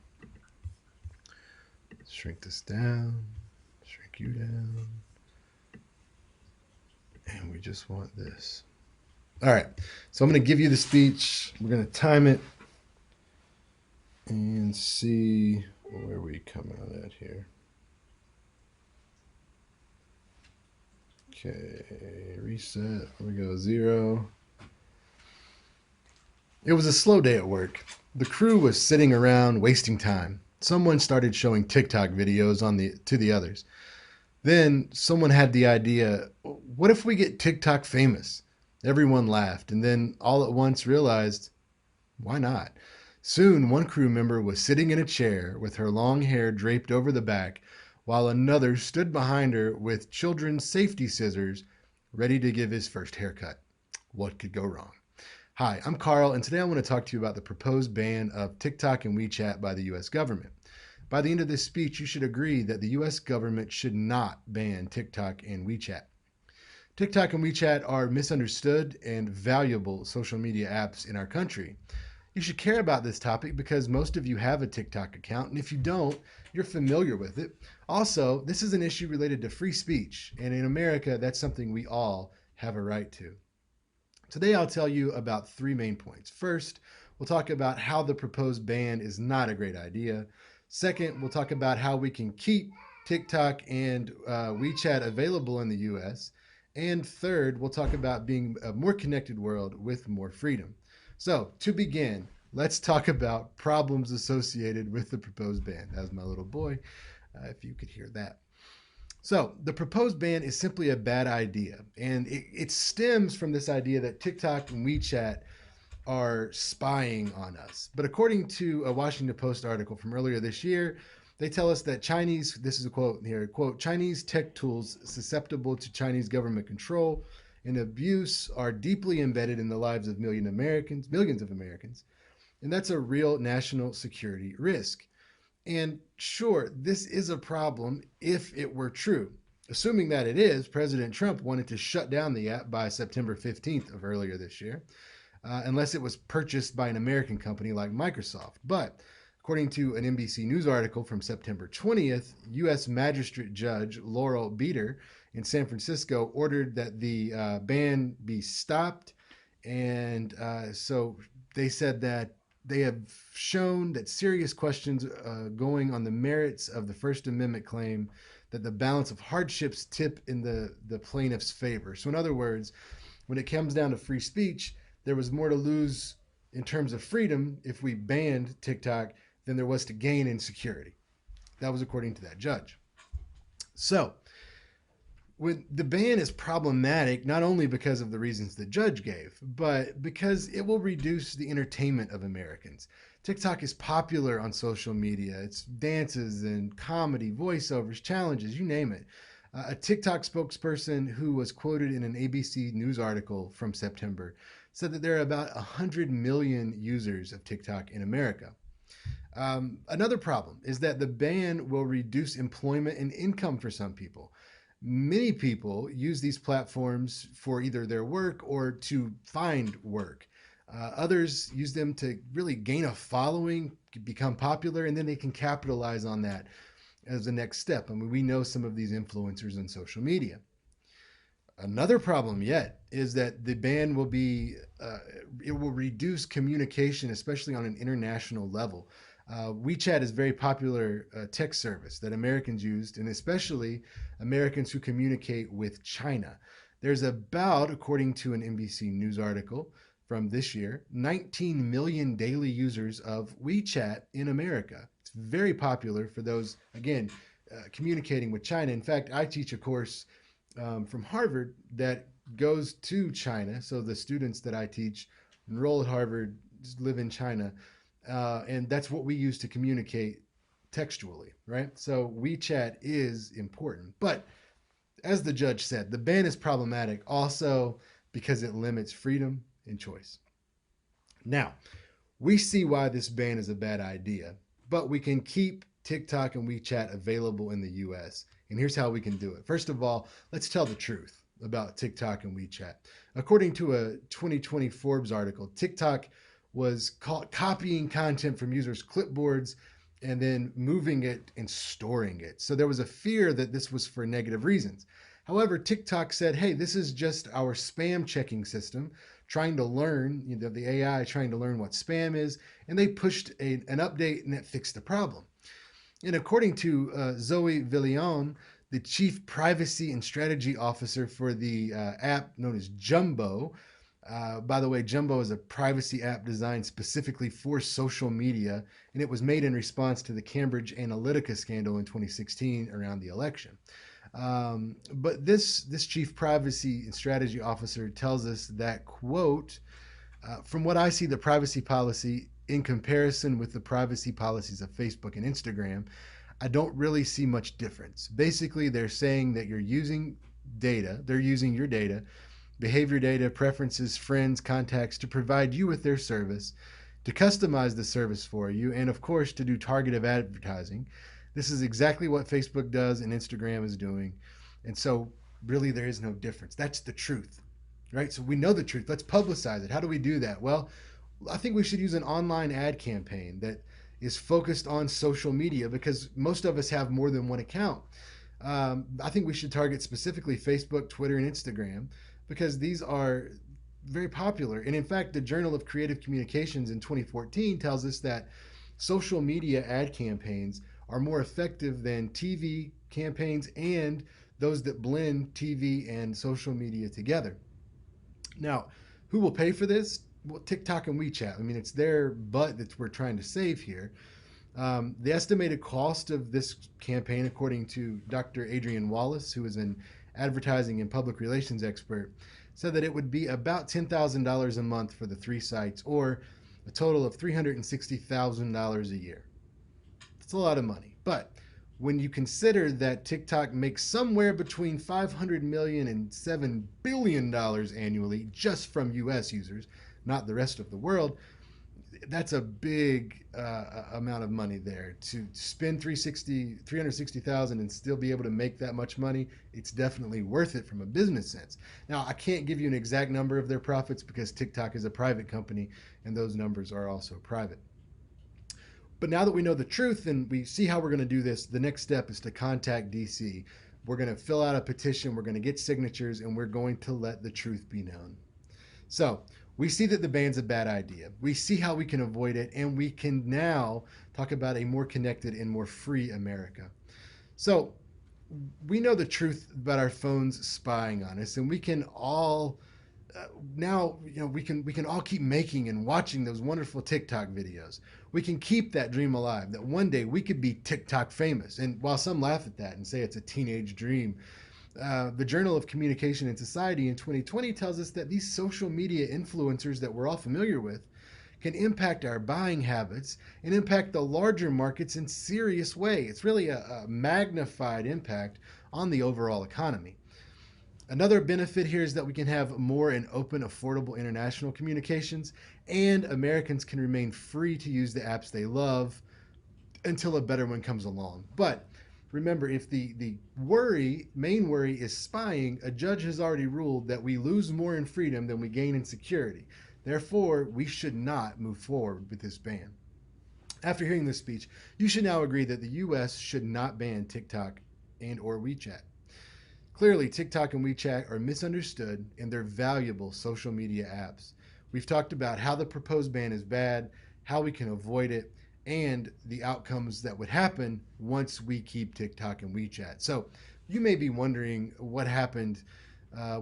Let's shrink this down. Shrink you down. And we just want this. All right. So I'm going to give you the speech. We're going to time it and see where we come out at here. Okay, reset. Here we go, 0. It was a slow day at work. The crew was sitting around wasting time. Someone started showing TikTok videos to the others. Then someone had the idea, what if we get TikTok famous? Everyone laughed and then all at once realized, why not? Soon one crew member was sitting in a chair with her long hair draped over the back, while another stood behind her with children's safety scissors, ready to give his first haircut. What could go wrong? Hi, I'm Carl, and today I want to talk to you about the proposed ban of TikTok and WeChat by the U.S. government. By the end of this speech, you should agree that the U.S. government should not ban TikTok and WeChat. TikTok and WeChat are misunderstood and valuable social media apps in our country. You should care about this topic because most of you have a TikTok account, and if you don't, you're familiar with it. Also, this is an issue related to free speech, and in America, that's something we all have a right to. Today, I'll tell you about 3 main points. First, we'll talk about how the proposed ban is not a great idea. Second, we'll talk about how we can keep TikTok and WeChat available in the U.S. And third, we'll talk about being a more connected world with more freedom. So, to begin, let's talk about problems associated with the proposed ban. That was my little boy, if you could hear that. So, the proposed ban is simply a bad idea, and it stems from this idea that TikTok and WeChat are spying on us. But according to a Washington Post article from earlier this year, they tell us that Chinese, this is a quote here, quote, Chinese tech tools susceptible to Chinese government control and abuse are deeply embedded in the lives of millions of Americans. And that's a real national security risk. And sure, this is a problem if it were true. Assuming that it is, President Trump wanted to shut down the app by September 15th of earlier this year, unless it was purchased by an American company like Microsoft. But according to an NBC News article from September 20th, U.S. Magistrate Judge Laurel Beater in San Francisco ordered that the ban be stopped. And so they said that they have shown that serious questions going on the merits of the First Amendment claim that the balance of hardships tip in the plaintiff's favor. So in other words, when it comes down to free speech, there was more to lose in terms of freedom if we banned TikTok than there was to gain in security. That was according to that judge. So, when the ban is problematic, not only because of the reasons the judge gave, but because it will reduce the entertainment of Americans. TikTok is popular on social media. It's dances and comedy, voiceovers, challenges, you name it. A TikTok spokesperson who was quoted in an ABC News article from September said that there are about 100 million users of TikTok in America. Another problem is that the ban will reduce employment and income for some people. Many people use these platforms for either their work or to find work. Others use them to really gain a following, become popular, and then they can capitalize on that as the next step. I mean, we know some of these influencers on social media. Another problem yet is that the ban will it will reduce communication, especially on an international level. WeChat is a very popular text service that Americans used, and especially Americans who communicate with China. There's about, according to an NBC News article from this year, 19 million daily users of WeChat in America. It's very popular for those, again, communicating with China. In fact, I teach a course from Harvard that goes to China. So the students that I teach enroll at Harvard, live in China. And that's what we use to communicate textually, right? So WeChat is important. But as the judge said, the ban is problematic also because it limits freedom and choice. Now, we see why this ban is a bad idea, but we can keep TikTok and WeChat available in the US. And here's how we can do it. First of all, let's tell the truth about TikTok and WeChat. According to a 2020 Forbes article, TikTok was caught copying content from users' clipboards and then moving it and storing it. So there was a fear that this was for negative reasons. However, TikTok said, hey, this is just our spam checking system trying to learn, the AI trying to learn what spam is, and they pushed an update and that fixed the problem. And according to Zoe Villion, the chief privacy and strategy officer for the app known as Jumbo, by the way, Jumbo is a privacy app designed specifically for social media, and it was made in response to the Cambridge Analytica scandal in 2016 around the election. But this chief privacy and strategy officer tells us that, quote, from what I see, the privacy policy in comparison with the privacy policies of Facebook and Instagram, I don't really see much difference. Basically, they're saying that you're using data, they're using your data, behavior data, preferences, friends, contacts to provide you with their service, to customize the service for you, and of course, to do targeted advertising. This is exactly what Facebook does and Instagram is doing. And so, really, there is no difference. That's the truth, right? So, we know the truth. Let's publicize it. How do we do that? Well, I think we should use an online ad campaign that is focused on social media because most of us have more than one account. I think we should target specifically Facebook, Twitter, and Instagram because these are very popular. And in fact, the Journal of Creative Communications in 2014 tells us that social media ad campaigns are more effective than TV campaigns and those that blend TV and social media together. Now, who will pay for this? Well, TikTok and WeChat. I mean, it's their butt that we're trying to save here. The estimated cost of this campaign, according to Dr. Adrian Wallace, who is an advertising and public relations expert, said that it would be about $10,000 a month for the three sites, or a total of $360,000 a year. That's a lot of money. But when you consider that TikTok makes somewhere between $500 million and $7 billion annually just from US users, not the rest of the world, that's a big amount of money there. To spend $360,000 and still be able to make that much money, it's definitely worth it from a business sense. Now, I can't give you an exact number of their profits because TikTok is a private company and those numbers are also private. But now that we know the truth and we see how we're going to do this, the next step is to contact DC. We're going to fill out a petition, we're going to get signatures, and we're going to let the truth be known. So, we see that the ban's a bad idea. We see how we can avoid it, and we can now talk about a more connected and more free America. So, we know the truth about our phones spying on us, and we can all now we can all keep making and watching those wonderful TikTok videos. We can keep that dream alive that one day we could be TikTok famous. And while some laugh at that and say it's a teenage dream, the Journal of Communication and Society in 2020 tells us that these social media influencers that we're all familiar with can impact our buying habits and impact the larger markets in serious way. It's really a magnified impact on the overall economy. Another benefit here is that we can have more and open, affordable international communications, and Americans can remain free to use the apps they love until a better one comes along. But remember, if the main worry is spying, a judge has already ruled that we lose more in freedom than we gain in security. Therefore, we should not move forward with this ban. After hearing this speech, you should now agree that the US should not ban TikTok and or WeChat. Clearly, TikTok and WeChat are misunderstood and they're valuable social media apps. We've talked about how the proposed ban is bad, how we can avoid it, and the outcomes that would happen once we keep TikTok and WeChat. So you may be wondering what happened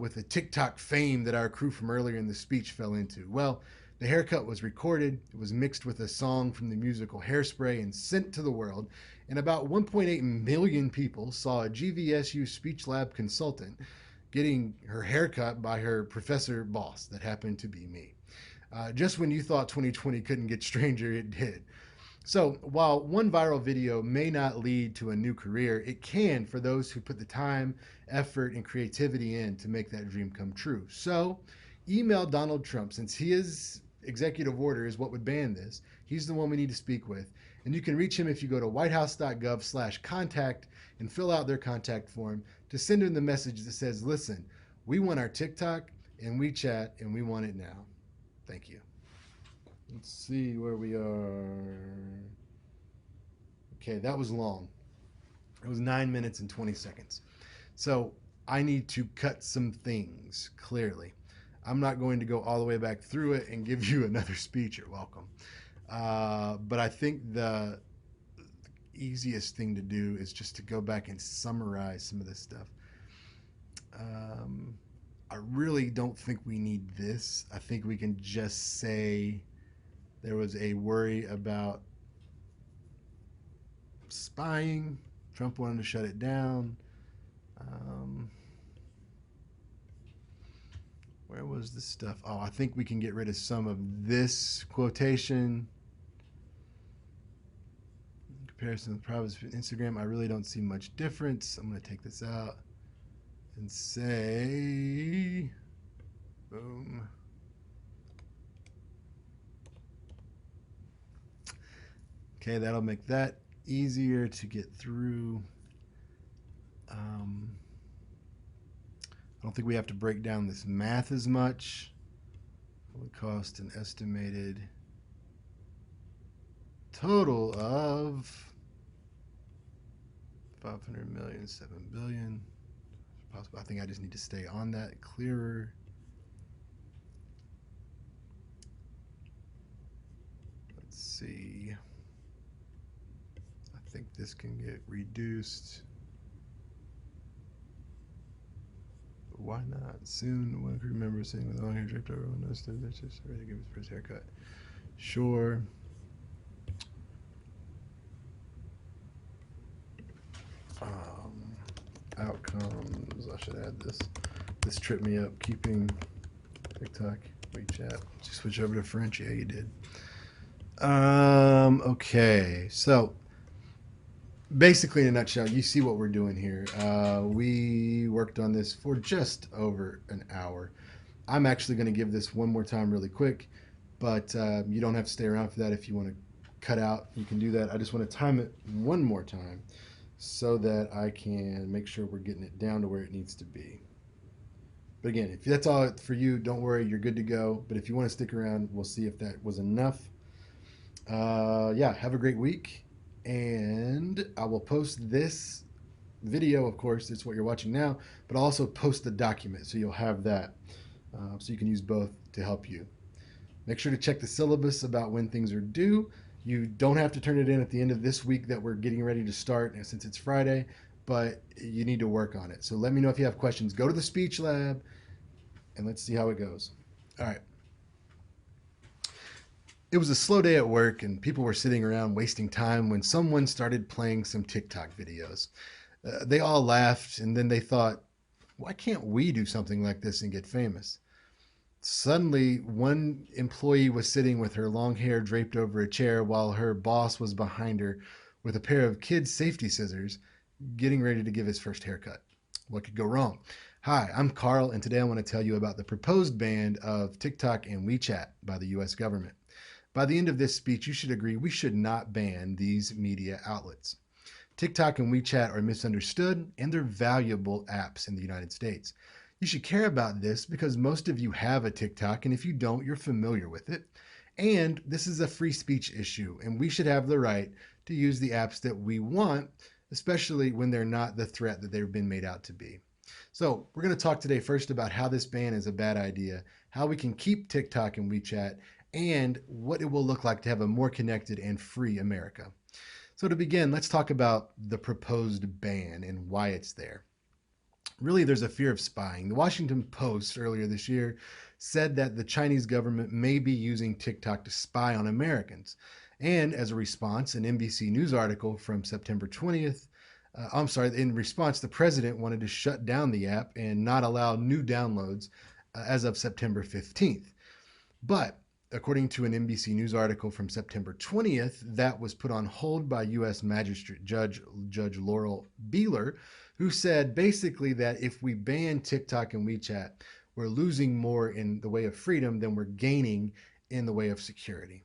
with the TikTok fame that our crew from earlier in the speech fell into. Well, the haircut was recorded, it was mixed with a song from the musical Hairspray and sent to the world, and about 1.8 million people saw a GVSU Speech Lab consultant getting her haircut by her professor boss. That happened to be me. Just when you thought 2020 couldn't get stranger, it did. So while one viral video may not lead to a new career, it can for those who put the time, effort, and creativity in to make that dream come true. So email Donald Trump, since his executive order is what would ban this. He's the one we need to speak with. And you can reach him if you go to whitehouse.gov/contact and fill out their contact form to send him the message that says, listen, we want our TikTok and WeChat and we want it now. Thank you. Let's see where we are. Okay, that was long. It was 9 minutes and 20 seconds. So I need to cut some things, clearly. I'm not going to go all the way back through it and give you another speech. You're welcome. But I think the easiest thing to do is just to go back and summarize some of this stuff. I really don't think we need this. I think we can just say there was a worry about spying. Trump wanted to shut it down. Where was this stuff? Oh, I think we can get rid of some of this quotation. In comparison with privacy with Instagram, I really don't see much difference. I'm going to take this out and say, boom. Okay, that'll make that easier to get through. I don't think we have to break down this math as much. It would cost an estimated total of 500 million, 7 billion. Possible. I think I just need to stay on that clearer. Let's see. I think this can get reduced. Why not? Soon, one crew member sitting with a long hair draped over one nose, that's just ready to give his first haircut. Sure. Outcomes. I should add this. This tripped me up. Keeping TikTok, WeChat. Did you switch over to French? Yeah, you did. Okay. So basically, in a nutshell, you see what we're doing here. We worked on this for just over an hour. I'm actually going to give this one more time really quick, but you don't have to stay around for that. If you want to cut out, you can do that. I just want to time it one more time so that I can make sure we're getting it down to where it needs to be. But again, if that's all for you, don't worry, you're good to go. But if you want to stick around, we'll see if that was enough. Yeah, have a great week. And I will post this video, of course, it's what you're watching now, but I'll also post the document so you'll have that. So you can use both to help you. Make sure to check the syllabus about when things are due. You don't have to turn it in at the end of this week that we're getting ready to start since it's Friday, but you need to work on it. So let me know if you have questions. Go to the speech lab and let's see how it goes. All right. It was a slow day at work, and people were sitting around wasting time when someone started playing some TikTok videos. They all laughed, and then they thought, why can't we do something like this and get famous? Suddenly, one employee was sitting with her long hair draped over a chair while her boss was behind her with a pair of kids' safety scissors, getting ready to give his first haircut. What could go wrong? Hi, I'm Carl, and today I want to tell you about the proposed ban of TikTok and WeChat by the US government. By the end of this speech, you should agree we should not ban these media outlets. TikTok and WeChat are misunderstood, and they're valuable apps in the United States. You should care about this because most of you have a TikTok, and if you don't, you're familiar with it. And this is a free speech issue, and we should have the right to use the apps that we want, especially when they're not the threat that they've been made out to be. So, we're going to talk today first about how this ban is a bad idea, how we can keep TikTok and WeChat, and what it will look like to have a more connected and free America. So to begin, let's talk about the proposed ban and why it's there. Really, there's a fear of spying. The Washington Post earlier this year said that the Chinese government may be using TikTok to spy on Americans. And as a response, an NBC News article from September 20th, in response, the president wanted to shut down the app and not allow new downloads as of September 15th. But according to an NBC News article from September 20th, that was put on hold by U.S. Magistrate Judge Laurel Beeler, who said basically that if we ban TikTok and WeChat, we're losing more in the way of freedom than we're gaining in the way of security.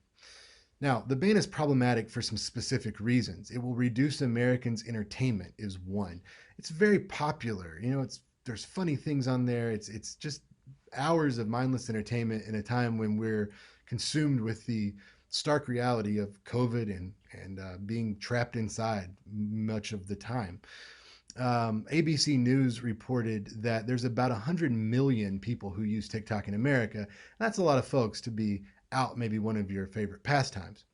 Now, the ban is problematic for some specific reasons. It will reduce Americans' entertainment is one. It's very popular. There's funny things on there. It's just hours of mindless entertainment in a time when we're consumed with the stark reality of COVID and being trapped inside much of the time. ABC News reported that there's about 100 million people who use TikTok in America. That's a lot of folks to be out maybe one of your favorite pastimes.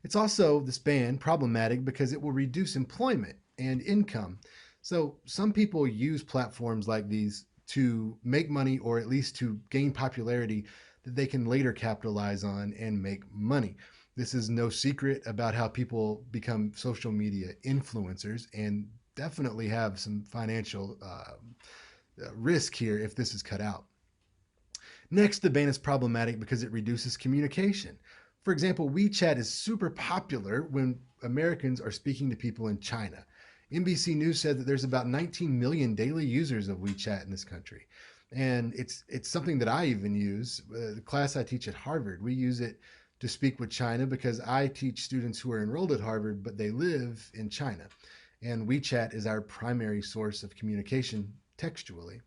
It's also, this ban, problematic because it will reduce employment and income. So some people use platforms like these to make money or at least to gain popularity that they can later capitalize on and make money. This is no secret about how people become social media influencers and definitely have some financial risk here if this is cut out. Next, the ban is problematic because it reduces communication. For example, WeChat is super popular when Americans are speaking to people in China. NBC News said that there's about 19 million daily users of WeChat in this country. And it's something that I even use. The class I teach at Harvard, we use it to speak with China because I teach students who are enrolled at Harvard, but they live in China. And WeChat is our primary source of communication textually.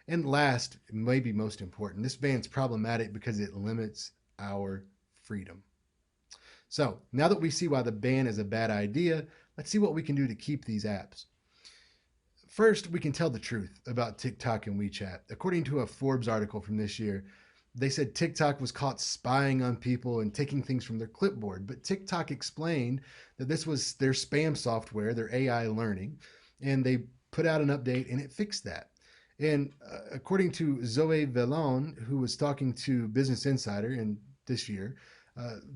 And last, maybe most important, this ban's problematic because it limits our freedom. So now that we see why the ban is a bad idea, let's see what we can do to keep these apps. First, we can tell the truth about TikTok and WeChat. According to a Forbes article from this year, they said TikTok was caught spying on people and taking things from their clipboard. But TikTok explained that this was their spam software, their AI learning, and they put out an update and it fixed that. And according to Zoe Vallon, who was talking to Business Insider in this year,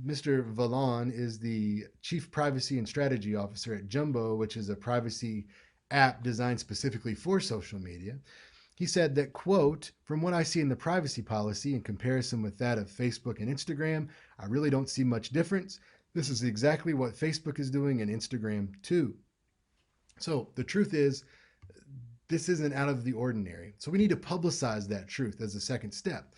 Mr. Vallon is the Chief Privacy and Strategy Officer at Jumbo, which is a privacy app designed specifically for social media. He said that, quote, "From what I see in the privacy policy in comparison with that of Facebook and Instagram, I really don't see much difference. This is exactly what Facebook is doing and Instagram too." So the truth is, this isn't out of the ordinary. So we need to publicize that truth as a second step.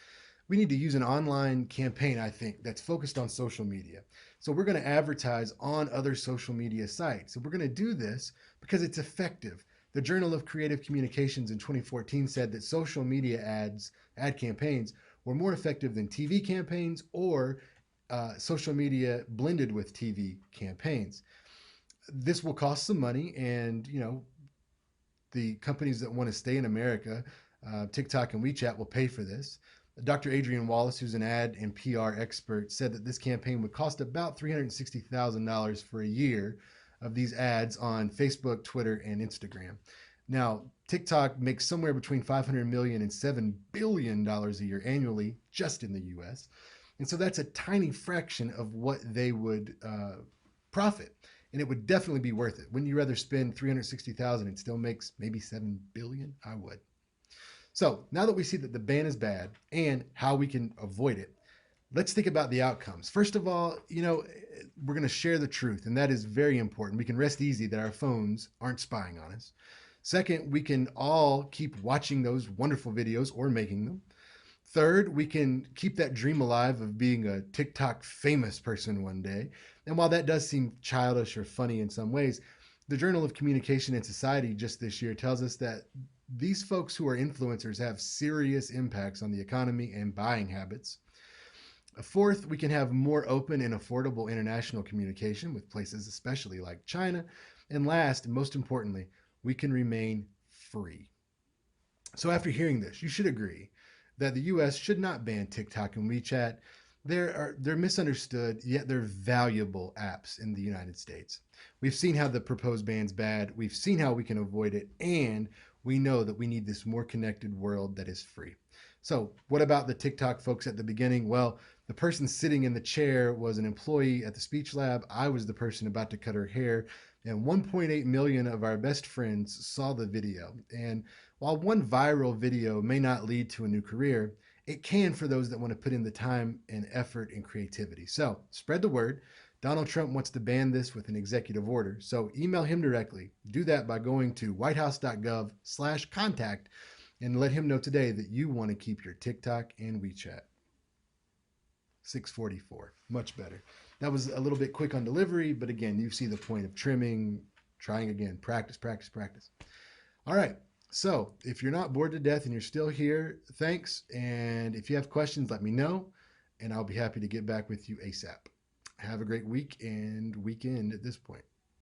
We need to use an online campaign, I think, that's focused on social media. So we're going to advertise on other social media sites. And we're going to do this because it's effective. The Journal of Creative Communications in 2014 said that social media ad campaigns were more effective than TV campaigns or social media blended with TV campaigns. This will cost some money, and the companies that want to stay in America, TikTok and WeChat, will pay for this. Dr. Adrian Wallace, who's an ad and PR expert, said that this campaign would cost about $360,000 for a year of these ads on Facebook, Twitter, and Instagram. Now, TikTok makes somewhere between 500 million and $7 billion a year annually just in the US. And so that's a tiny fraction of what they would profit. And it would definitely be worth it. Wouldn't you rather spend 360,000 and still makes maybe 7 billion? I would. So now that we see that the ban is bad and how we can avoid it, let's think about the outcomes. First of all, we're going to share the truth, and that is very important. We can rest easy that our phones aren't spying on us. Second, we can all keep watching those wonderful videos or making them. Third, we can keep that dream alive of being a TikTok famous person one day. And while that does seem childish or funny in some ways, the Journal of Communication and Society just this year tells us that these folks who are influencers have serious impacts on the economy and buying habits. Fourth, we can have more open and affordable international communication with places especially like China. And last, and most importantly, we can remain free. So after hearing this, you should agree that the US should not ban TikTok and WeChat. They're misunderstood, yet they're valuable apps in the United States. We've seen how the proposed ban's bad, we've seen how we can avoid it, and we know that we need this more connected world that is free. So what about the TikTok folks at the beginning? Well, the person sitting in the chair was an employee at the speech lab. I was the person about to cut her hair. And 1.8 million of our best friends saw the video. And while one viral video may not lead to a new career, it can for those that want to put in the time and effort and creativity. So spread the word. Donald Trump wants to ban this with an executive order. So email him directly. Do that by going to whitehouse.gov/contact and let him know today that you want to keep your TikTok and WeChat. 644, much better. That was a little bit quick on delivery, but again, you see the point of trimming, trying again, practice, practice, practice. All right, so if you're not bored to death and you're still here, thanks. And if you have questions, let me know, and I'll be happy to get back with you ASAP. Have a great week and weekend at this point.